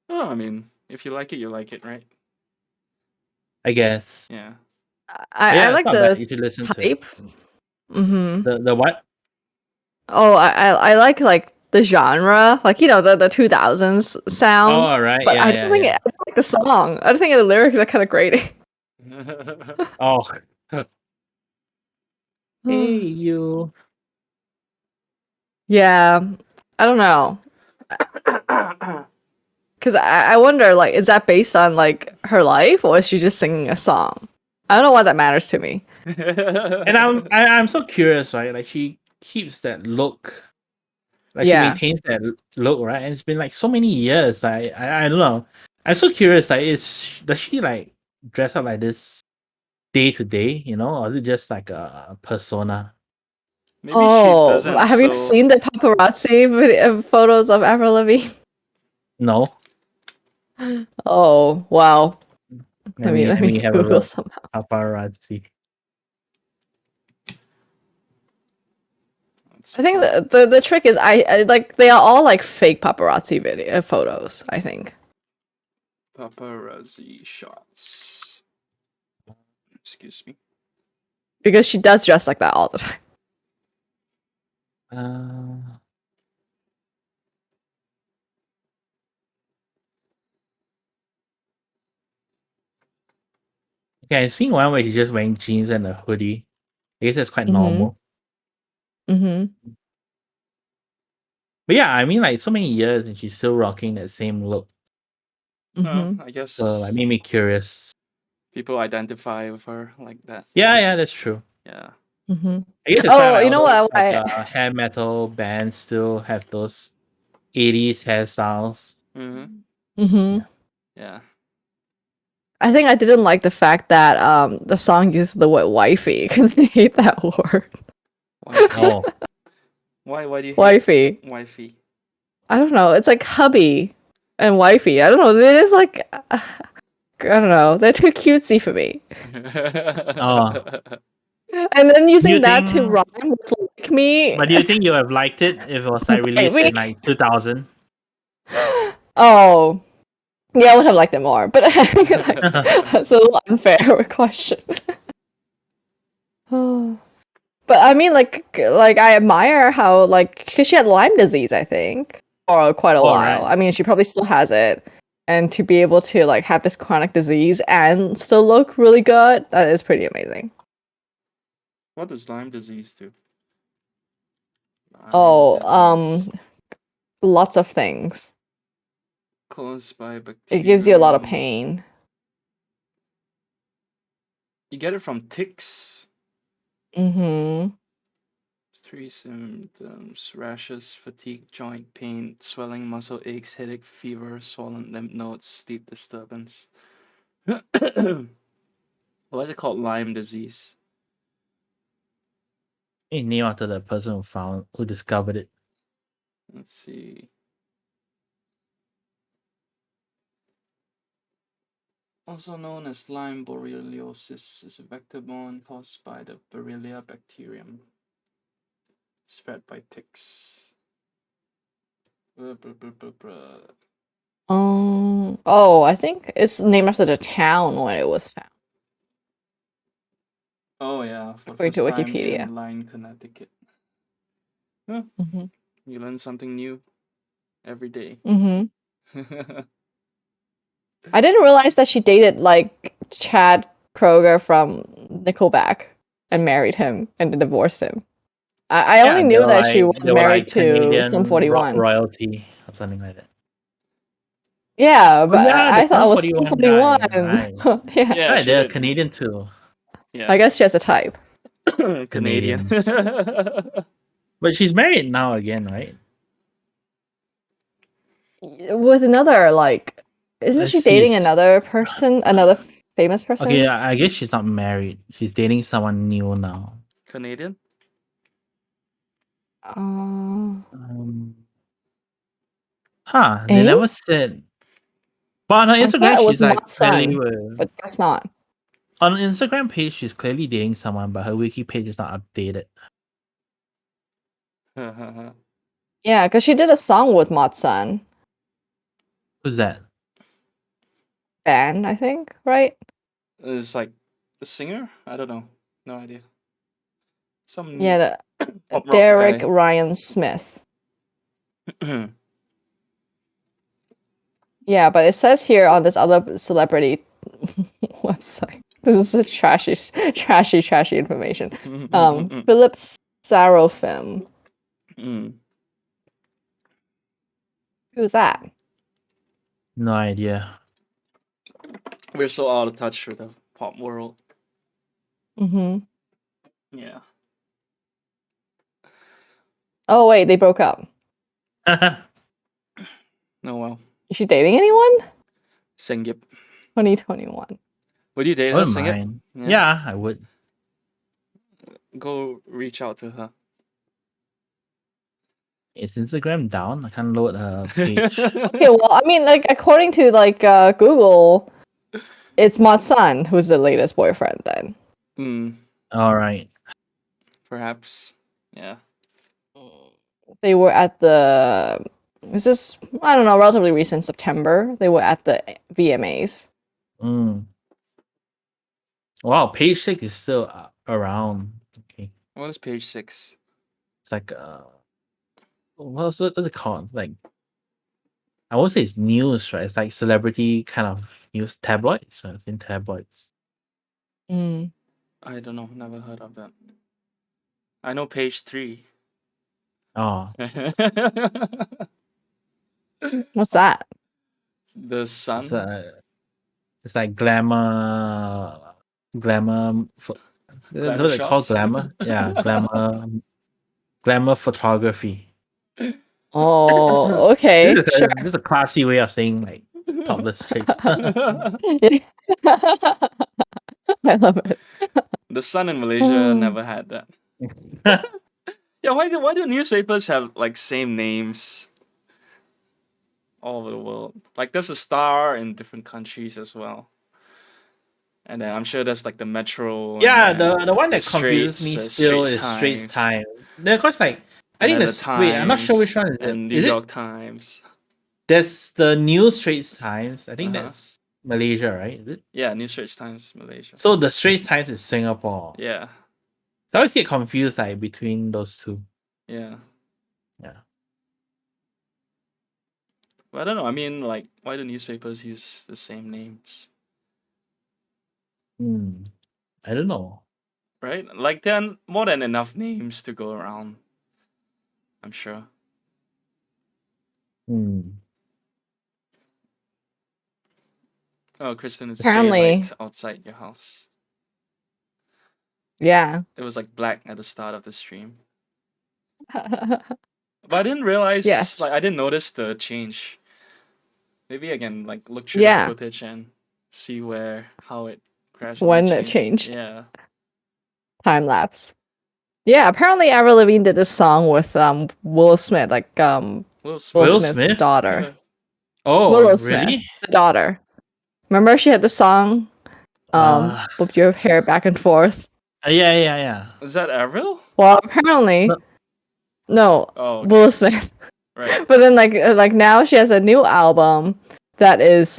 Oh, I mean, if you like it, right? I guess. Yeah. I like the you should listen type. to it. The what? Oh, I like the genre, like the 2000s sound. Oh, right. But yeah, I don't think yeah. I don't like the song. I don't think the lyrics are kind of grating. Oh. Hey you. Yeah, I don't know. Because I wonder, like, is that based on like her life, or is she just singing a song? I don't know why that matters to me. And I'm so curious, right? Like she keeps that look. Like she maintains that look, right? And it's been like so many years. I don't know. I'm so curious. Like, does she like dress up like this day to day? Or is it just like a persona? Maybe she doesn't. Have you seen the paparazzi photos of Avril Lavigne? No. Oh wow. Let me have Google a look. somehow. Paparazzi. I think the trick is I like they are all like fake paparazzi video photos, I think. Paparazzi shots. Excuse me. Because she does dress like that all the time. Okay, I've seen one where she's just wearing jeans and a hoodie. I guess that's quite normal. Mm-hmm. But yeah, I mean, like so many years and she's still rocking that same look. I guess. So that made me curious. People identify with her like that. Yeah, that's true. Yeah. Mm-hmm. I guess that's why, like, you know what? Hair metal bands still have those 80s hairstyles. Mm-hmm. Mm-hmm. Yeah. I think I didn't like the fact that the song used the word wifey because I hate that word. Wifey. Oh, Why do you hate Wifey. wifey? I don't know. It's like hubby and wifey. I don't know. It is like I don't know. They're too cutesy for me. oh. And then Do using you that to think? rhyme with like me. But do you think you have liked it if it was like released in like 2000? Oh, yeah, I would have liked it more, but I think like, that's a little unfair of a question. But I mean, like I admire how like because she had Lyme disease, I think, for quite a while. Right. I mean, she probably still has it, and to be able to like have this chronic disease and still look really good, that is pretty amazing. What does Lyme disease do? Lots of things. Caused by It bacteria. gives you a lot of pain. You get it from ticks. Mm-hmm. 3 symptoms: rashes, fatigue, joint pain, swelling, muscle aches, headache, fever, swollen lymph nodes, sleep disturbance. Why is it called Lyme disease? Hey, name after the person who discovered it. Let's see. Also known as Lyme borreliosis, is a vector-borne caused by the Borrelia bacterium, spread by ticks. I think it's named after the town where it was found. Oh yeah, for the According first to time Wikipedia. in Lyme, Connecticut. Huh. Mm-hmm. You learn something new every day. Mm-hmm. I didn't realize that she dated like Chad Kroger from Nickelback and married him and then divorced him. I only knew that she was married to Sum Canadian 41. royalty or something like that. Yeah, Oh but yeah, I the thought it Sum was Sum 41 41. guy. Right. Yeah. Yeah, Right, she they're did. Canadian too. Yeah. I guess she has a type. Canadian. But she's married now again, right? With another like, isn't Let's she see. dating another person, another famous person? Okay, I guess she's not married. She's dating someone new now. Canadian? They never said. But on her I Instagram, thought it was she's like Matt's clearly son, but guess not. on her Instagram page, she's clearly dating someone, but her wiki page is not updated. Yeah, because she did a song with Matt's son. Who's that? Band, I think, right? It's like a singer? I don't know. No idea. Some Yeah, pop rock Derek guy. Ryan Smith. Yeah, but it says here on this other celebrity website. This is trashy information. Philip Sarofim. Who's that? No idea. We're so out of touch with the pop world. Mm-hmm. Yeah. Oh wait, they broke up. Oh well. Is she dating anyone? Sengyip. 2021. Would you date her, Sengyip? Yeah, I would. Go reach out to her. Is Instagram down? I can't load her page. Okay, well, I mean, like according to like Google, it's Matt's son who's the latest boyfriend. Then. All right. Perhaps. Yeah. They were at the. This is I don't know, relatively recent September. They were at the VMAs. Wow, page 6 is still around. Okay. What is page 6? It's like what's it called? Like I won't say it's news, right? It's like celebrity kind of news tabloids. So it's in tabloids. I don't know. Never heard of that. I know page 3. Oh. What's that? The Sun. It's like glamour. What they call glamour? Yeah, glamour photography. Oh, okay. This is a classy way of saying like Topless chicks. I love it. The Sun in Malaysia never had that. Yeah, why do newspapers have like same names all over the world? Like there's a Star in different countries as well. And then I'm sure there's like the Metro. Yeah, And then the one that confuses Straits, me still Straits is Straits Times, Time. Because like I and think then the this wait, I'm not sure which Times one is it. and New Is York it Times. there's the New Straits Times? I think Uh-huh. that's Malaysia, right? Is it? Yeah, New Straits Times, Malaysia. So the Straits Times is Singapore. Yeah. So I always get confused like between those two. Yeah. Yeah. But I don't know. I mean, like, why do newspapers use the same names? I don't know. Right? Like, there are more than enough names to go around. I'm sure. Oh, Kristen, it's Apparently. daylight outside your house. Yeah. It was like black at the start of the stream. But I didn't realize, Yes. like, I didn't notice the change. Maybe I can, like, look through the footage and see how it gradually when it changed. Yeah. Time lapse. Yeah, apparently Avril Lavigne did this song with Will Smith, like Will Smith's daughter. Oh, Willow really? Smith, the daughter. Remember she had the song whip your hair back and forth. Yeah. Is that Avril? Well, apparently no. Oh, okay. Will Smith. Right. But then like now she has a new album that is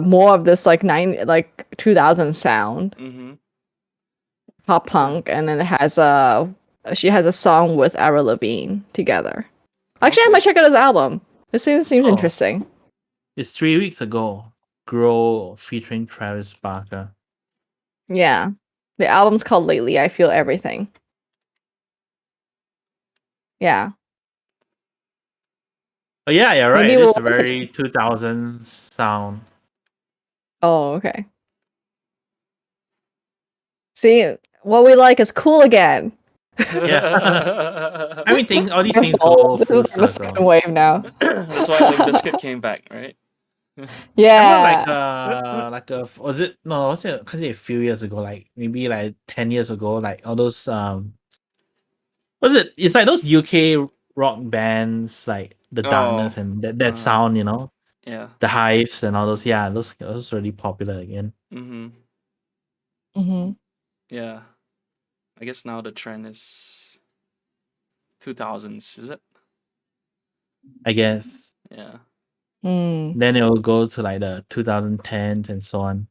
more of this like 2000 sound. Mm-hmm. Pop punk, and then it has she has a song with Avril Lavigne together. Actually, I might check out his album. This seems interesting. It's 3 weeks ago. Grow featuring Travis Barker. Yeah. The album's called Lately I Feel Everything. Yeah. Oh yeah, you're right. Maybe It's a very 2000s sound. Oh, okay. See, what we like is cool again. Yeah. I mean, all these things go This full is like the circle. second wave now. That's why Limp Bizkit came back, right? Yeah. Was it a few years ago, like maybe like 10 years ago, like all those it's like those UK rock bands like the Darkness and that sound, you know? Yeah. The Hives and all those, those really popular again. Yeah. I guess now the trend is 2000s, is it? I guess. Yeah. Then it will go to like the 2010s and so on.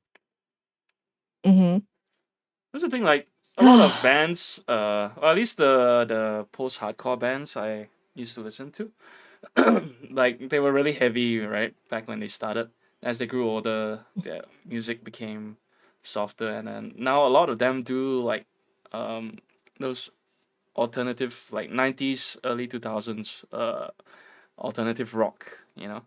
That's the thing, like a lot of bands, well, at least the post-hardcore bands I used to listen to, like they were really heavy, right? Back when they started. As they grew older, their music became softer, and then now a lot of them do like those alternative, like 90s, early 2000s alternative rock, you know?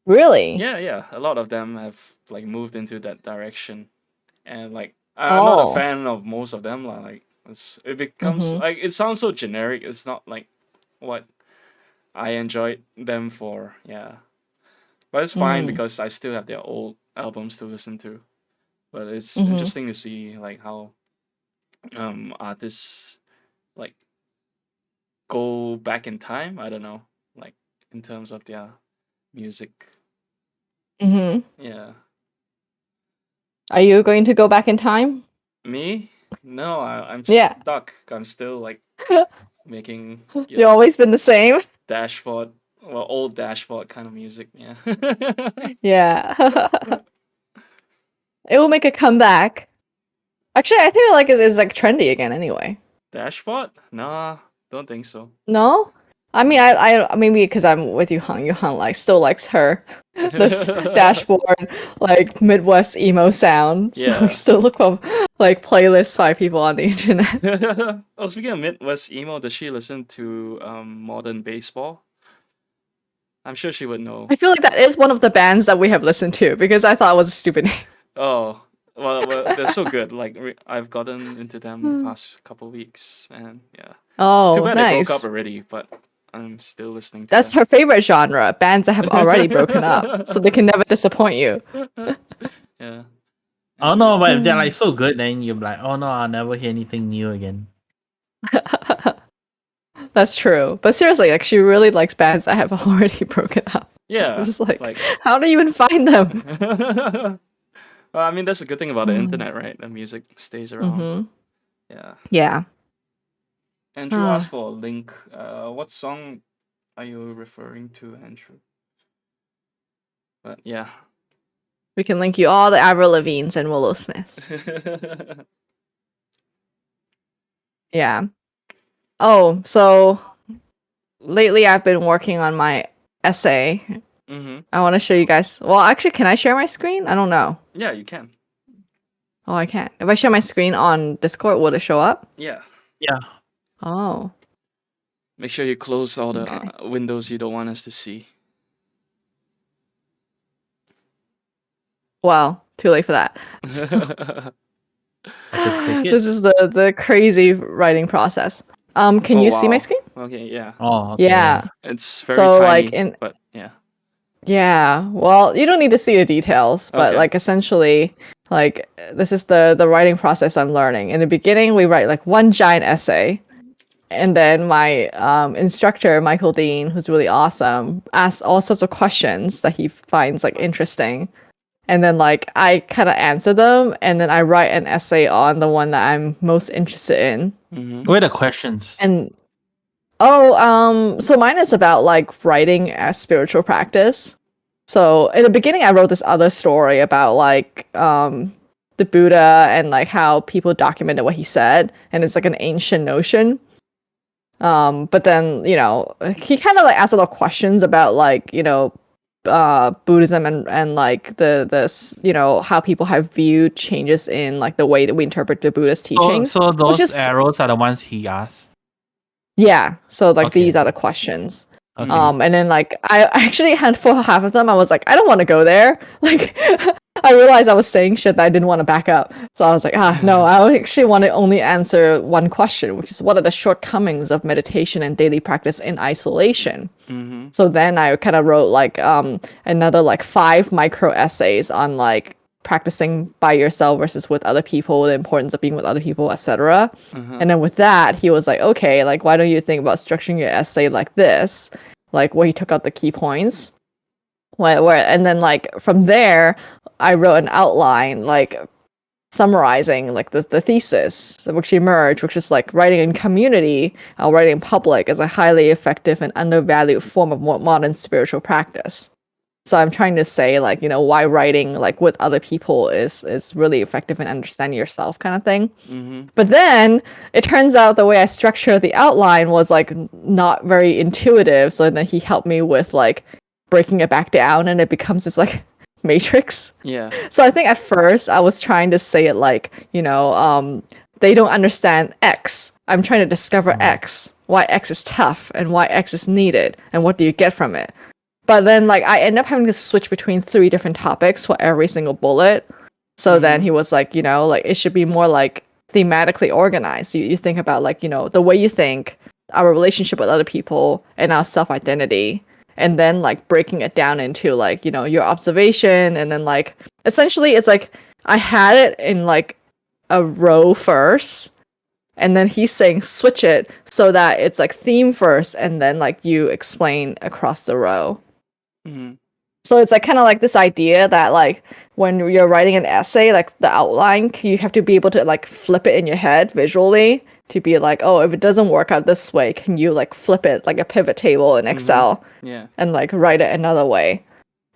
Really? Yeah. A lot of them have like moved into that direction. And like I'm not a fan of most of them. Like it becomes like it sounds so generic. It's not like what I enjoyed them for. Yeah, but it's fine because I still have their old albums to listen to. But it's interesting to see like how artists like go back in time. I don't know, like in terms of their music. Yeah. Are you going to go back in time? Me? No, I'm Yeah. stuck. I'm still like making. You've always been the same. Dashboard, well, old dashboard kind of music. Yeah. Yeah. It will make a comeback. Actually, I think like it's like trendy again anyway. Dashboard? Nah, don't think so. No? I mean, I maybe because I'm with Yuhan. Yuhan like still likes her this dashboard like Midwest emo sound. So we still look up like playlists by people on the internet. Oh, speaking of Midwest emo, does she listen to modern baseball? I'm sure she would know. I feel like that is one of the bands that we have listened to because I thought it was a stupid name. Oh, well, they're so good. Like I've gotten into them the past couple weeks, and yeah. Oh, too bad nice. they broke up already, but I'm still listening to That's them. her favorite genre, bands that have already broken up, so they can never disappoint you. Yeah. Oh no, but if they're like so good, then you're like, oh no, I'll never hear anything new again. That's true. But seriously, like she really likes bands that have already broken up. Yeah. I'm just like, how do you even find them? Well, I mean, that's a good thing about the internet, right? The music stays around. Mm-hmm. Yeah. Yeah. Andrew asked for a link. What song are you referring to, Andrew? But yeah. We can link you all the Avril Lavignes and Willow Smiths. Yeah. Oh, so lately I've been working on my essay. Mm-hmm. I want to show you guys. Well, actually, can I share my screen? I don't know. Yeah, you can. Oh, I can't. If I share my screen on Discord, will it show up? Yeah. Yeah. Oh. Make sure you close all the windows you don't want us to see. Well, too late for that. So, this is the crazy writing process. Can you see my screen? Okay, yeah. Oh, okay. Yeah. It's very tiny, but yeah. Yeah. Well, you don't need to see the details, but like essentially, like this is the writing process I'm learning. In the beginning, we write like one giant essay. And then my instructor, Michael Dean, who's really awesome, asks all sorts of questions that he finds like interesting. And then like I kind of answer them, and then I write an essay on the one that I'm most interested in. Mm-hmm. What are the questions? And so mine is about like writing as spiritual practice. So in the beginning, I wrote this other story about like the Buddha and like how people documented what he said, and it's like an ancient notion. But then, you know, he kind of like asked a lot of questions about like, you know, Buddhism and like the you know, how people have viewed changes in like the way that we interpret the Buddhist teachings. So those arrows are the ones he asked. Yeah. So like these are the questions. Okay. And then like I actually had for half of them, I was like, I don't want to go there. Like I realized I was saying shit that I didn't want to back up. So I was like, no, I actually want to only answer one question, which is what are the shortcomings of meditation and daily practice in isolation? Mm-hmm. So then I kind of wrote like another like 5 micro essays on like practicing by yourself versus with other people, the importance of being with other people, etc. And then with that, he was like, okay, like why don't you think about structuring your essay like this? Like where he took out the key points. Where and then like from there, I wrote an outline like summarizing like the thesis which emerged, which is like writing in community, writing in public is a highly effective and undervalued form of modern spiritual practice. So I'm trying to say like, you know, why writing like with other people is really effective in understanding yourself kind of thing. Mm-hmm. But then it turns out the way I structured the outline was like not very intuitive. So then he helped me with like breaking it back down, and it becomes this like matrix. Yeah. So I think at first I was trying to say it like, you know, they don't understand X. I'm trying to discover X, why X is tough and why X is needed and what do you get from it. But then like I end up having to switch between 3 different topics for every single bullet. So then he was like, you know, like it should be more like thematically organized. You think about like, you know, the way you think, our relationship with other people, and our self-identity. And then like breaking it down into like, you know, your observation, and then like essentially it's like I had it in like a row first, and then he's saying switch it so that it's like theme first, and then like you explain across the row. Mm-hmm. So it's like kind of like this idea that like when you're writing an essay, like the outline, you have to be able to like flip it in your head visually to be like, oh, if it doesn't work out this way, can you like flip it like a pivot table in Excel and like write it another way?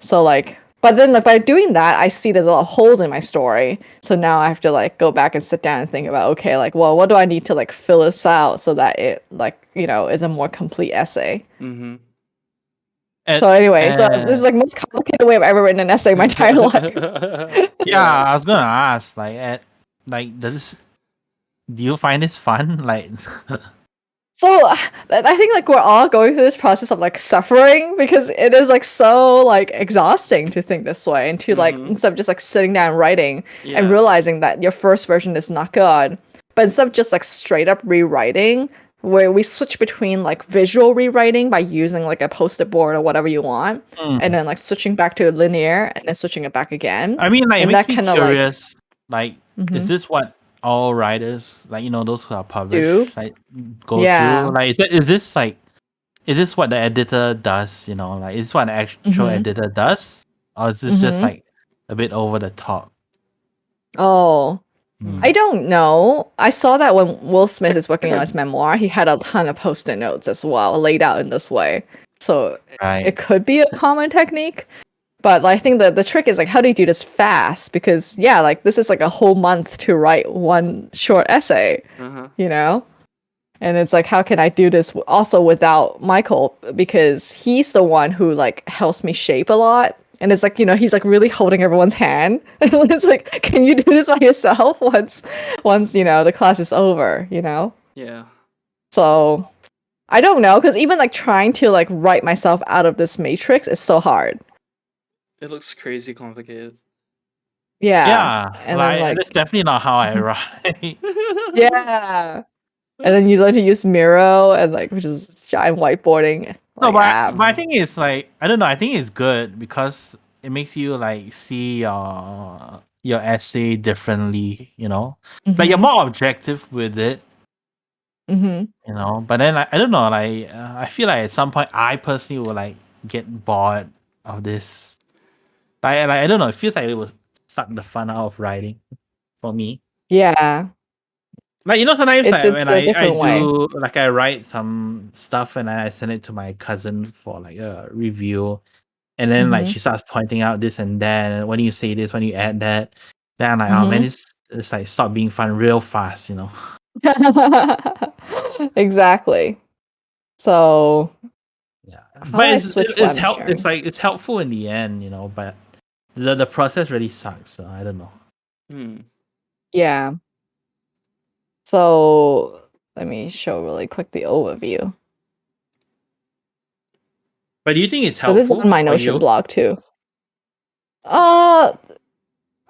So like, but then like by doing that, I see there's a lot of holes in my story. So now I have to like go back and sit down and think about, okay, like, well, what do I need to like fill this out so that it like, you know, is a more complete essay? Mm-hmm. So anyway, so this is like most complicated way I've ever written an essay in my entire life. Yeah, I was gonna ask, like, do you find this fun? Like, so I think like we're all going through this process of like suffering, because it is like so like exhausting to think this way, and to like instead of just like sitting down and writing and realizing that your first version is not good, but instead of just like straight up rewriting, where we switch between like visual rewriting by using like a post-it board or whatever you want, and then like switching back to linear and then switching it back again. I mean, like, it and makes that me kind of curious. Like, Mhm. is this what all writers, like, you know, those who are Do? published, like, go Yeah. through? Like, is this what the editor does? You know, like, is this what an actual editor does, or is this just like a bit over the top? Oh, I don't know. I saw that when Will Smith is working on his memoir, he had a ton of post-it notes as well, laid out in this way. So Right. it could be a common technique. But I think the trick is like, how do you do this fast? Because yeah, like this is like a whole month to write one short essay, you know? And it's like, how can I do this also without Michael? Because he's the one who like helps me shape a lot. And it's like, you know, he's like really holding everyone's hand. It's like, can you do this by yourself once, you know, the class is over, you know? Yeah. So I don't know, because even like trying to like write myself out of this matrix is so hard. It looks crazy complicated. Yeah. And like, that's definitely not how I write. Yeah. And then you learn to use Miro and like, which is giant whiteboarding. No, Like, but I think it's like, I don't know. I think it's good because it makes you like see your essay differently. You know, like you're more objective with it. You know, but then I don't know. Like I feel like at some point I personally will like get bored of this. Like I don't know. It feels like it was suck the fun out of writing for me. Yeah. Like, you know, sometimes It's like when a I different way. do like I write some stuff and I send it to my cousin for like a review, and then like she starts pointing out this and that, and when you say this, when you add that, then I'm like, oh man, it's like stop being fun real fast, you know. Exactly. So Yeah, how but do I switch what I'm sharing? it's like it's helpful in the end, you know, but the process really sucks, so I don't know. Yeah. So let me show really quick the overview. But do you think it's So this is helpful on my for Notion you? blog too. I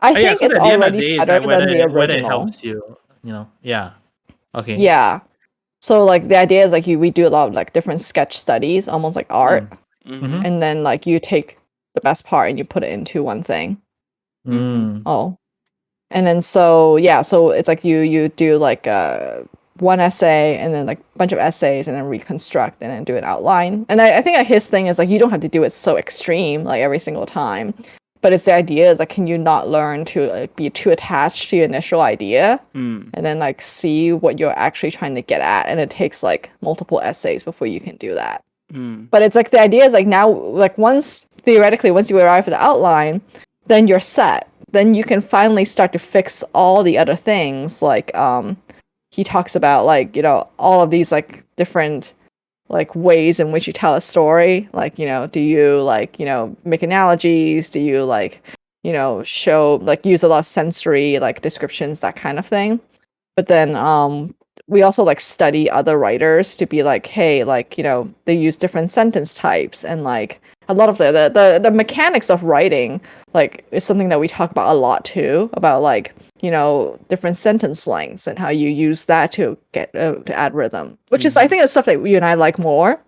Yeah, think because it's at the end of the already day, it's better like than the whether it original. helps you, you know. Yeah. Okay. Yeah. So like the idea is like we do a lot of like different sketch studies, almost like art. And then like you take the best part and you put it into one thing. Oh. And then so yeah, so it's like you do like one essay and then like a bunch of essays and then reconstruct and then do an outline. And I think his thing is like you don't have to do it so extreme like every single time. But it's the idea is like, can you not learn to like, be too attached to your initial idea and then like see what you're actually trying to get at? And it takes like multiple essays before you can do that. But it's like the idea is like now, like theoretically, once you arrive at the outline, then you're set. Then you can finally start to fix all the other things. Like he talks about like, you know, all of these like different like ways in which you tell a story. Like, you know, do you like, you know, make analogies? Do you like, you know, show like use a lot of sensory like descriptions, that kind of thing. But then we also like study other writers to be like, hey, like, you know, they use different sentence types and like a lot of the mechanics of writing like is something that we talk about a lot too, about like, you know, different sentence lengths and how you use that to get to add rhythm, which is I think it's stuff that you and I like more.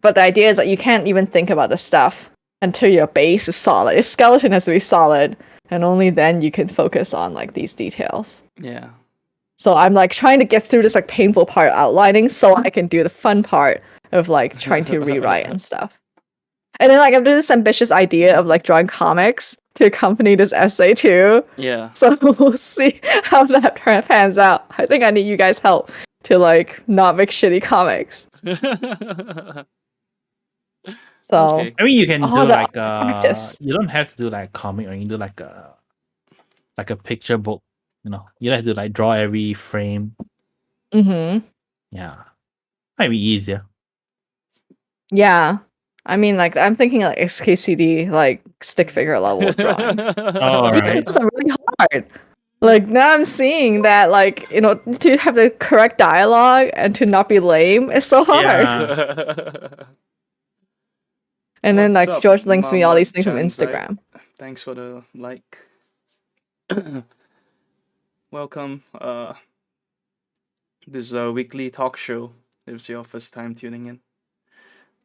But the idea is that you can't even think about the stuff until your base is solid. Your skeleton has to be solid, and only then you can focus on like these details. Yeah. So I'm like trying to get through this like painful part of outlining so I can do the fun part of like trying to rewrite and stuff. And then like I've done this ambitious idea of like drawing comics to accompany this essay too. Yeah. So we'll see how that pans out. I think I need you guys' help to like not make shitty comics. So Okay. I mean, you can do like practice. you don't have to do like comic, or you can do like a picture book. You know, you don't have to like draw every frame. Yeah, might be easier. Yeah. I mean, like, I'm thinking like XKCD, like stick figure level drawings. All right. Those are really hard. Like now I'm seeing that like, you know, to have the correct dialogue and to not be lame is so hard. Yeah. And then What's like up, George links me all Mama these things from Janzai? Instagram. Thanks for the like. Welcome. this weekly talk show. If it's your first time tuning in,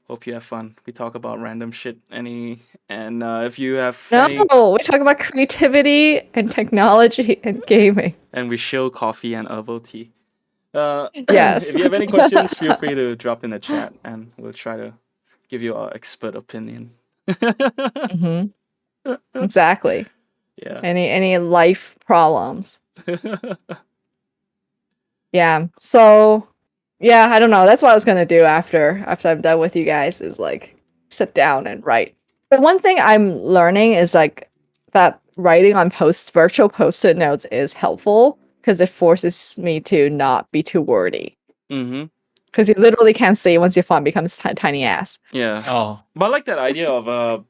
hope you have fun. We talk about random shit. If you have any, No, we talk about creativity and technology and gaming. and we shill coffee and herbal tea. Yes. If you have any questions, feel free to drop in the chat, and we'll try to give you our expert opinion. Mm-hmm. Exactly. Yeah. Any life problems. Yeah. So yeah, I don't know. That's what I was gonna do after I'm done with you guys is like sit down and write. But one thing I'm learning is like that writing on virtual post-it notes is helpful because it forces me to not be too wordy. Mm-hmm. Because you literally can't see once your font becomes tiny ass. Yeah. Oh, But I like that idea of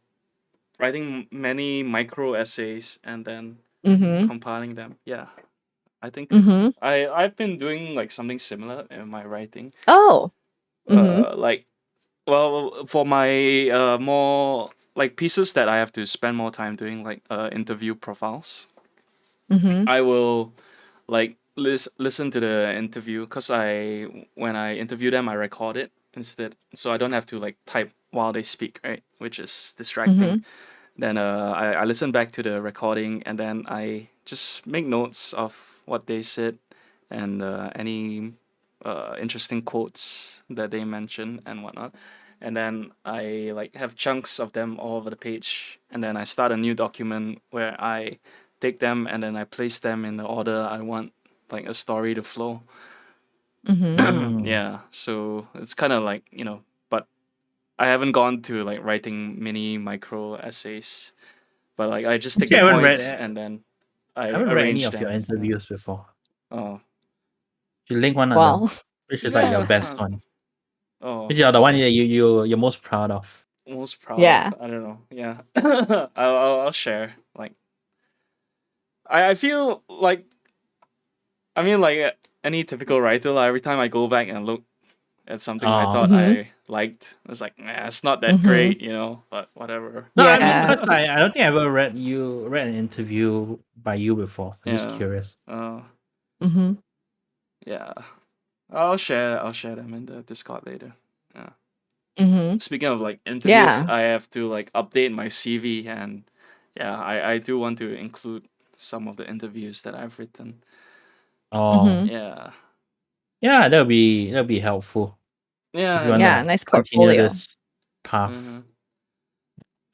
writing many micro essays and then Mm-hmm. compiling them. Yeah. I think Mm-hmm. I've been doing like something similar in my writing. Oh. Mm-hmm. Like, well, for my more like pieces that I have to spend more time doing, like interview profiles, Mm-hmm. I will like listen to the interview because when I interview them, I record it instead, so I don't have to like type while they speak, right? Which is distracting. Mm-hmm. Then I listen back to the recording and then I just make notes of what they said and any interesting quotes that they mention and whatnot. And then I like have chunks of them all over the page. And then I start a new document where I take them and then I place them in the order I want like a story to flow. Mm-hmm. Yeah, so it's kind of like, but I haven't gone to like writing mini micro essays, but like I just take actually, the I haven't read. points and then I I haven't read any arrange of your them. Yeah. interviews before. Oh. You link one of them, Well. which is like your Yeah. best one. Oh. Which are the one that you're most proud of. Most proud of. Yeah. I don't know. Yeah. I'll share. Like I feel like I mean like any typical writer. Like, every time I go back and look at something I Oh. thought Mm-hmm. I liked, it's like it's not that Mm-hmm. great, but whatever. No, I mean, Yeah. because I don't think I ever read an interview by you before. I'm just Yeah. curious. Mm-hmm. Yeah. I'll share them in the Discord later. Yeah. Mm-hmm. Speaking of like interviews, Yeah. I have to like update my CV and yeah, I do want to include some of the interviews that I've written. Oh, Mm-hmm. Yeah. yeah, that'll be helpful if you Yeah, want Yeah. to Nice continue portfolio. this path.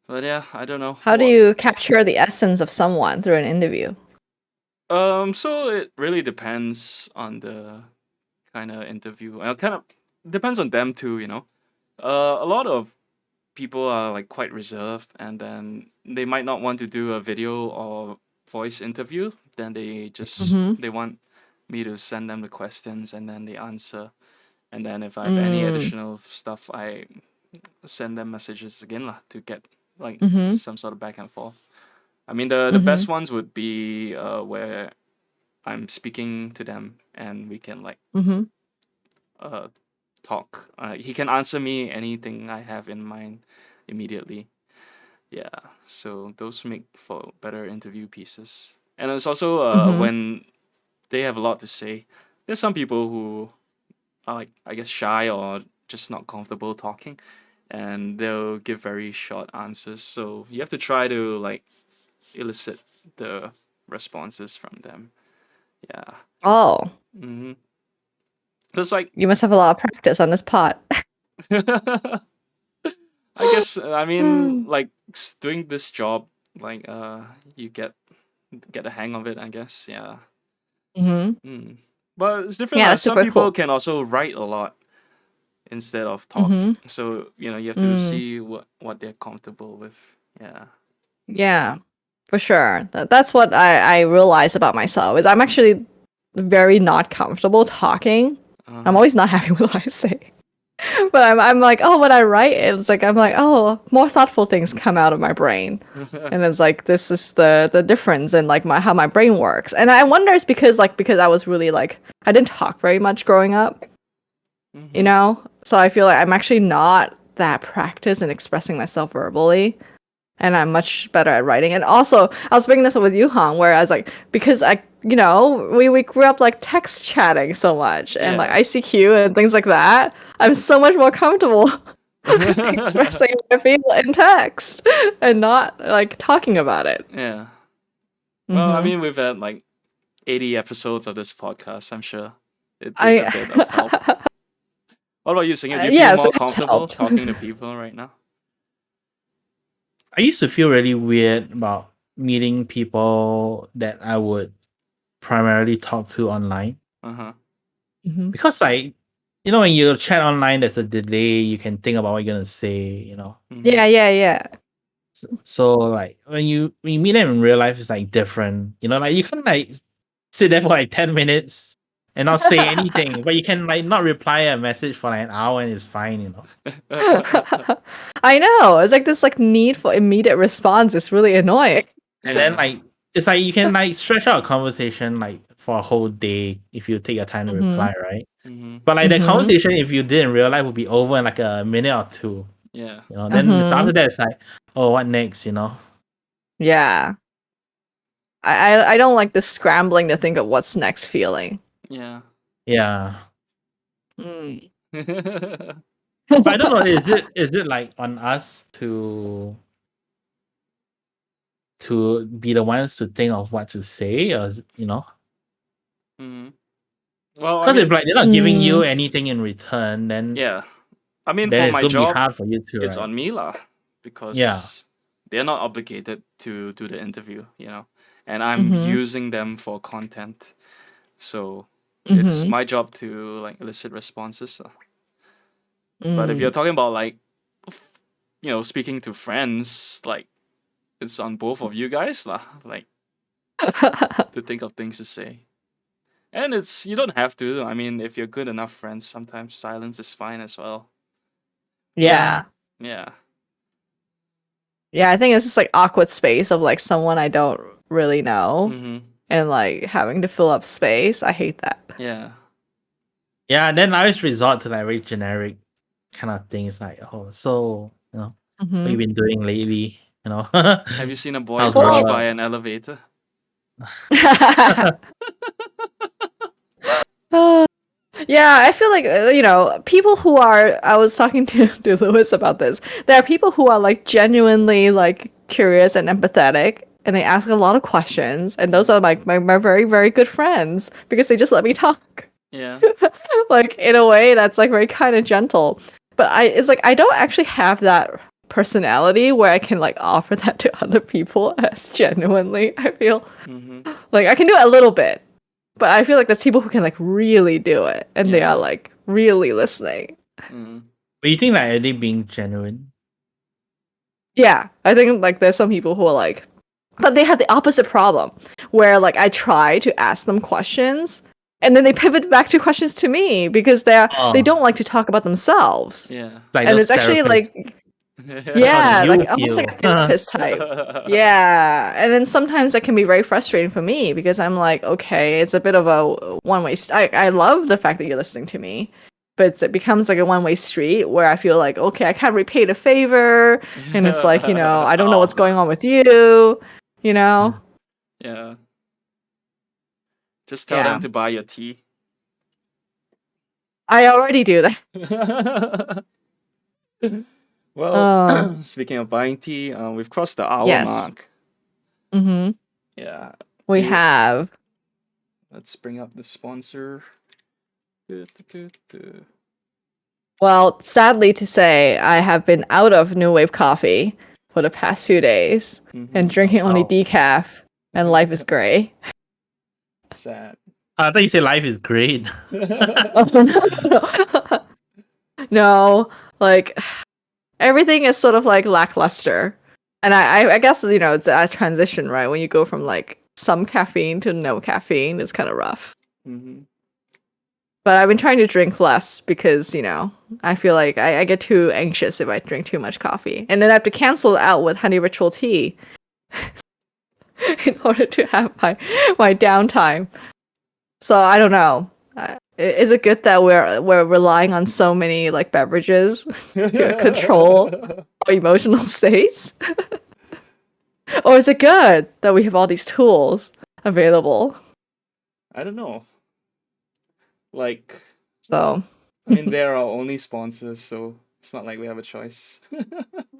But yeah, I don't know. How do you capture the essence of someone through an interview? So it really depends on the kind of interview. Kind of depends on them too. A lot of people are like quite reserved and then they might not want to do a video or voice interview. Then Mm-hmm. they want me to send them the questions and then they answer. And then if I have any Mm. additional stuff, I send them messages again lah to get like Mm-hmm. some sort of back and forth. I mean the Mm-hmm. best ones would be where I'm speaking to them and we can like Mm-hmm. uh talk. He can answer me anything I have in mind immediately. Yeah, so those make for better interview pieces. And it's also Mm-hmm. when they have a lot to say. There's some people who are like I guess shy or just not comfortable talking, and they'll give very short answers. So you have to try to like elicit the responses from them. Yeah. Oh, Mm-hmm. Cause like you must have a lot of practice on this pot. I guess I mean Mm. like doing this job like you get the hang of it, I guess. Yeah. Mm-hmm. Mm. But it's different. Yeah, that's Some super people cool. can also write a lot instead of talking. Mm-hmm. So you have to Mm. see what they're comfortable with. Yeah. Yeah, for sure. That's what I realize about myself is I'm actually very not comfortable talking. I'm Uh-huh. always not happy with what I say. But I'm like, oh, when I write it, it's like I'm like, oh, more thoughtful things come out of my brain. And it's like this is the difference in like how my brain works. And I wonder it's because I was really like I didn't talk very much growing up, you Mm-hmm. know? So I feel like I'm actually not that practiced in expressing myself verbally. and I'm much better at writing. And also, I was bringing this up with you, Han, where I was like, because we grew up like text chatting so much and like ICQ and things like that. I'm so much more comfortable expressing what I feel in text and not like talking about it. Yeah. Well, I mean, we've had like 80 episodes of this podcast. I'm sure it did a bit of help. What about you, Singer? Do you feel more comfortable talking to people right now? I used to feel really weird about meeting people that I would primarily talk to online. Because like, when you chat online, there's a delay. You can think about what you're gonna say. Yeah. So like when you meet them in real life, it's like different. Like you can't like sit there for like 10 minutes and not say anything, but you can like not reply a message for like an hour and it's fine. I know. It's like this like need for immediate response is really annoying. And then like it's like you can like stretch out a conversation like for a whole day if you take your time to reply, right? But like the conversation, if you did in real life, would be over in like a minute or two. Yeah. Then so after that, it's like, oh, what next? Yeah. I don't like the scrambling to think of what's next feeling. Yeah. Yeah. But I don't know. Is it like on us to be the ones to think of what to say, or Well, because if like they're not giving you anything in return, then I mean, then for it's my gonna job, be hard for you to. it's right? on me lah, because they're not obligated to do the interview, and I'm using them for content, so it's my job to like elicit responses. But if you're talking about like, speaking to friends, like it's on both of you guys lah, like to think of things to say. And you don't have to. I mean, if you're good enough friends, sometimes silence is fine as well. Yeah. Yeah. Yeah, I think it's just like awkward space of like someone I don't really know and like having to fill up space. I hate that. Yeah. Yeah, then I always resort to like very generic kind of things like, oh, so what you been doing lately? Have you seen a boy pushed by an elevator? Yeah, I feel like people who are. I was talking to Lewis about this. There are people who are like genuinely like curious and empathetic, and they ask a lot of questions, and those are like my very very good friends because they just let me talk. Yeah. Like in a way that's like very kind of gentle. But it's like I don't actually have that personality where I can like offer that to other people as genuinely. I feel like I can do it a little bit. But I feel like there's people who can like really do it, and they are like really listening. But you think like are they being genuine? Yeah, I think like there's some people who are like, but they have the opposite problem, where like I try to ask them questions, and then they pivot back to questions to me because they don't like to talk about themselves. Yeah, like and it's actually like. Yeah, like almost like a therapist type. Yeah, and then sometimes that can be very frustrating for me because I'm like, okay, it's a bit of a one-way. I love the fact that you're listening to me, but it becomes like a one-way street where I feel like, okay, I can't repay the favor, and it's like, I don't know what's going on with you, Yeah. Just tell them to buy your tea. I already do that. Well, speaking of buying tea, we've crossed the hour mark. Yeah. We have. Let's bring up the sponsor. Well, sadly to say, I have been out of New Wave coffee for the past few days and drinking only decaf, and life is gray. Sad. I thought you said life is great. No, like everything is sort of like lackluster. And I guess, it's a transition, right? When you go from like some caffeine to no caffeine, it's kind of rough. But I've been trying to drink less because, I feel like I get too anxious if I drink too much coffee. And then I have to cancel it out with honey ritual tea in order to have my downtime. So I don't know. Is it good that we're relying on so many like beverages to control our emotional states? Or is it good that we have all these tools available? I don't know. Like, So, I mean, they're our only sponsors, so it's not like we have a choice.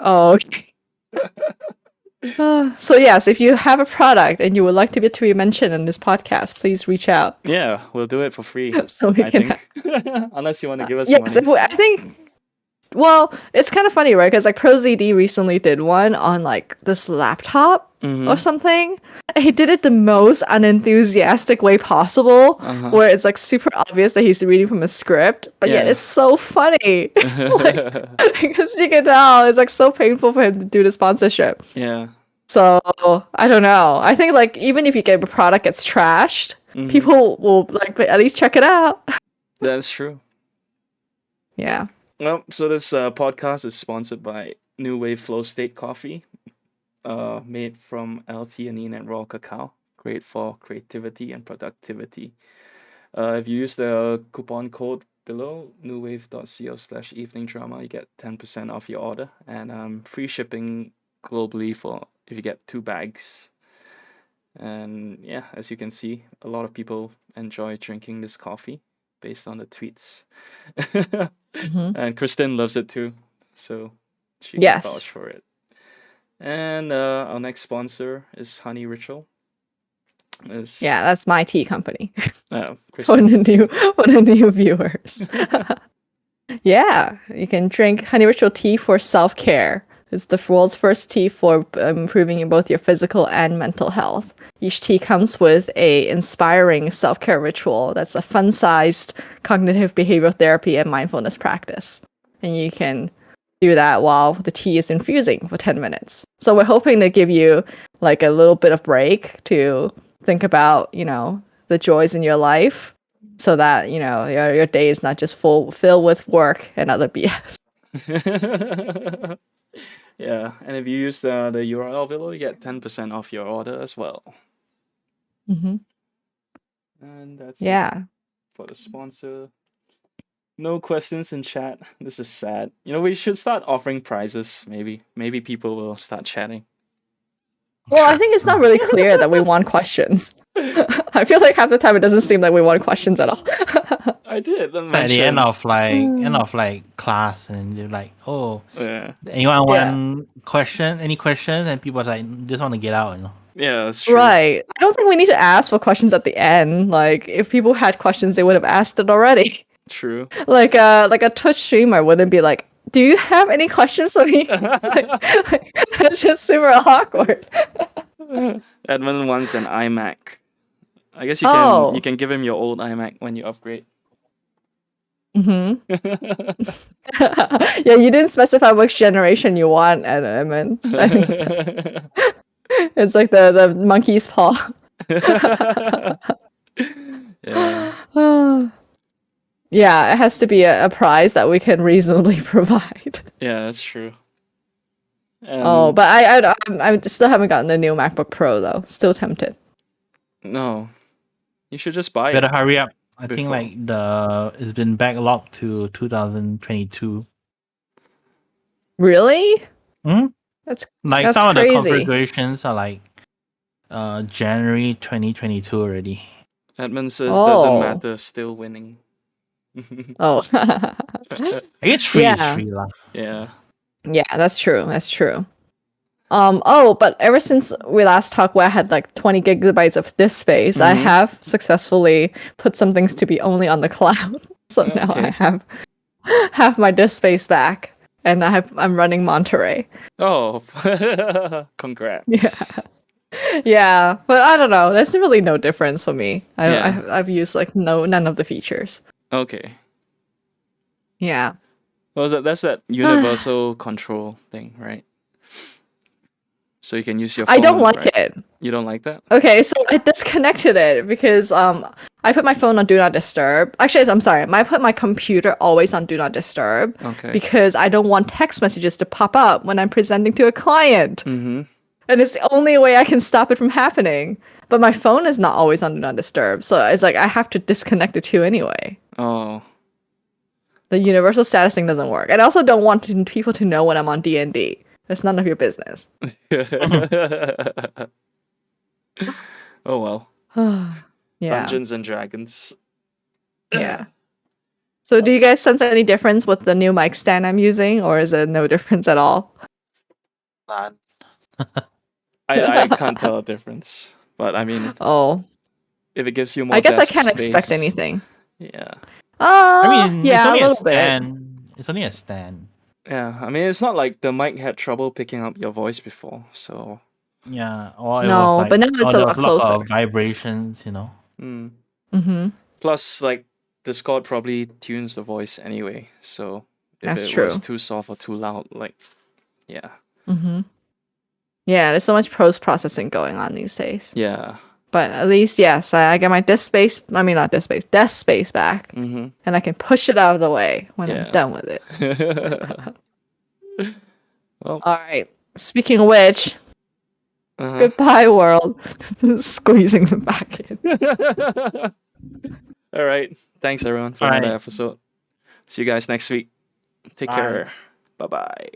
oh, okay. So yes, if you have a product and you would like to be mentioned in this podcast, please reach out Yeah, we'll do it for free, so we I can. think. Unless you want to give us Yes, money. I think. Well, it's kind of funny, right? Because like ProZD recently did one on like this laptop or something. He did it the most unenthusiastic way possible, where it's like super obvious that he's reading from a script, but yet it's so funny. Like, because you can tell it's like so painful for him to do the sponsorship. Yeah. So I don't know. I think like even if you get a product gets trashed, people will like at least check it out. That's true. Yeah. Well, so this podcast is sponsored by New Wave Flow State Coffee, made from L-theanine and raw cacao. Great for creativity and productivity. If you use the coupon code below, newwave.co/eveningdrama, you get 10% off your order, and free shipping globally for if you get 2 bags. And yeah, as you can see, a lot of people enjoy drinking this coffee based on the tweets. And Kristen loves it too, so she can vouch for it. And our next sponsor is Honey Ritual. Yeah, that's my tea company. For Kristen's the new viewers. Yeah, you can drink Honey Ritual tea for self-care. It's the world's first tea for improving both your physical and mental health. Each tea comes with a inspiring self-care ritual that's a fun-sized cognitive behavioral therapy and mindfulness practice. And you can do that while the tea is infusing for 10 minutes. So we're hoping to give you like a little bit of break to think about, the joys in your life so that, your day is not just filled with work and other BS. Yeah, and if you use the URL below, you get 10% off your order as well. And that's it for the sponsor. No questions in chat. This is sad. We should start offering prizes, maybe. Maybe people will start chatting. Well, I think it's not really clear that we want questions. I feel like half the time it doesn't seem like we want questions at all. I did. So at the end of class, and they're like, "Oh, yeah. Anyone want question? Any questions?" And people are like, "Just want to get out," Yeah, that's true. Right. I don't think we need to ask for questions at the end. Like, if people had questions, they would have asked it already. True. Like a Twitch streamer wouldn't be like, "Do you have any questions for me?" It's just super awkward. Edmund wants an iMac. I guess you can give him your old iMac when you upgrade. Yeah, you didn't specify which generation you want, Edmund. It's like the monkey's paw. Yeah. Yeah, it has to be a prize that we can reasonably provide. Yeah, that's true. But I still haven't gotten the new MacBook Pro though. Still tempted. No, you should just buy it. Better hurry up. I think like it's been backlogged to 2022. Really? That's some crazy. of the configurations are like January 2022 already. Edmund says doesn't matter, still winning. I guess free is free lah. Yeah. Yeah, that's true. That's true. But ever since we last talked where I had like 20 gigabytes of disk space, I have successfully put some things to be only on the cloud. So now I have my disk space back, and I'm running Monterey. Oh, congrats. Yeah, but I don't know. There's really no difference for me. I've used like none of the features. Okay. Yeah. Well, that's that universal control thing, right? So you can use your phone. I don't like it. You don't like that? Okay, so I disconnected it because I put my phone on Do Not Disturb. Actually, I'm sorry. I put my computer always on Do Not Disturb. Okay. Because I don't want text messages to pop up when I'm presenting to a client. And it's the only way I can stop it from happening. But my phone is not always on Do Not Disturb, so it's like I have to disconnect the two anyway. Oh. The universal status thing doesn't work. And I also don't want people to know when I'm on D&D. It's none of your business. Oh well. Yeah. Dungeons and Dragons. Yeah. So do you guys sense any difference with the new mic stand I'm using, or is it no difference at all? None. I can't tell a difference, but I mean, if it gives you more I guess I desk can't expect space, anything. yeah. I mean, it's Yeah, a only a little bit. stand. It's only a stand. Yeah, I mean, it's not like the mic had trouble picking up your voice before, so. Yeah, or it was No, like, but now it's a there lot was a lot closer. of vibrations, you know. Mm-hmm. Plus, like, Discord probably tunes the voice anyway, so if That's it true. was too soft or too loud, like, yeah. Mm-hmm. Yeah, there's so much post-processing going on these days. Yeah. But at least, yes, I get my desk space back. Mm-hmm. And I can push it out of the way when I'm Yeah. done with it. Well, All right. Speaking of which, uh-huh. goodbye, world. Squeezing them back in. All right. Thanks, everyone, for another episode. See you guys next week. Take care. Bye-bye.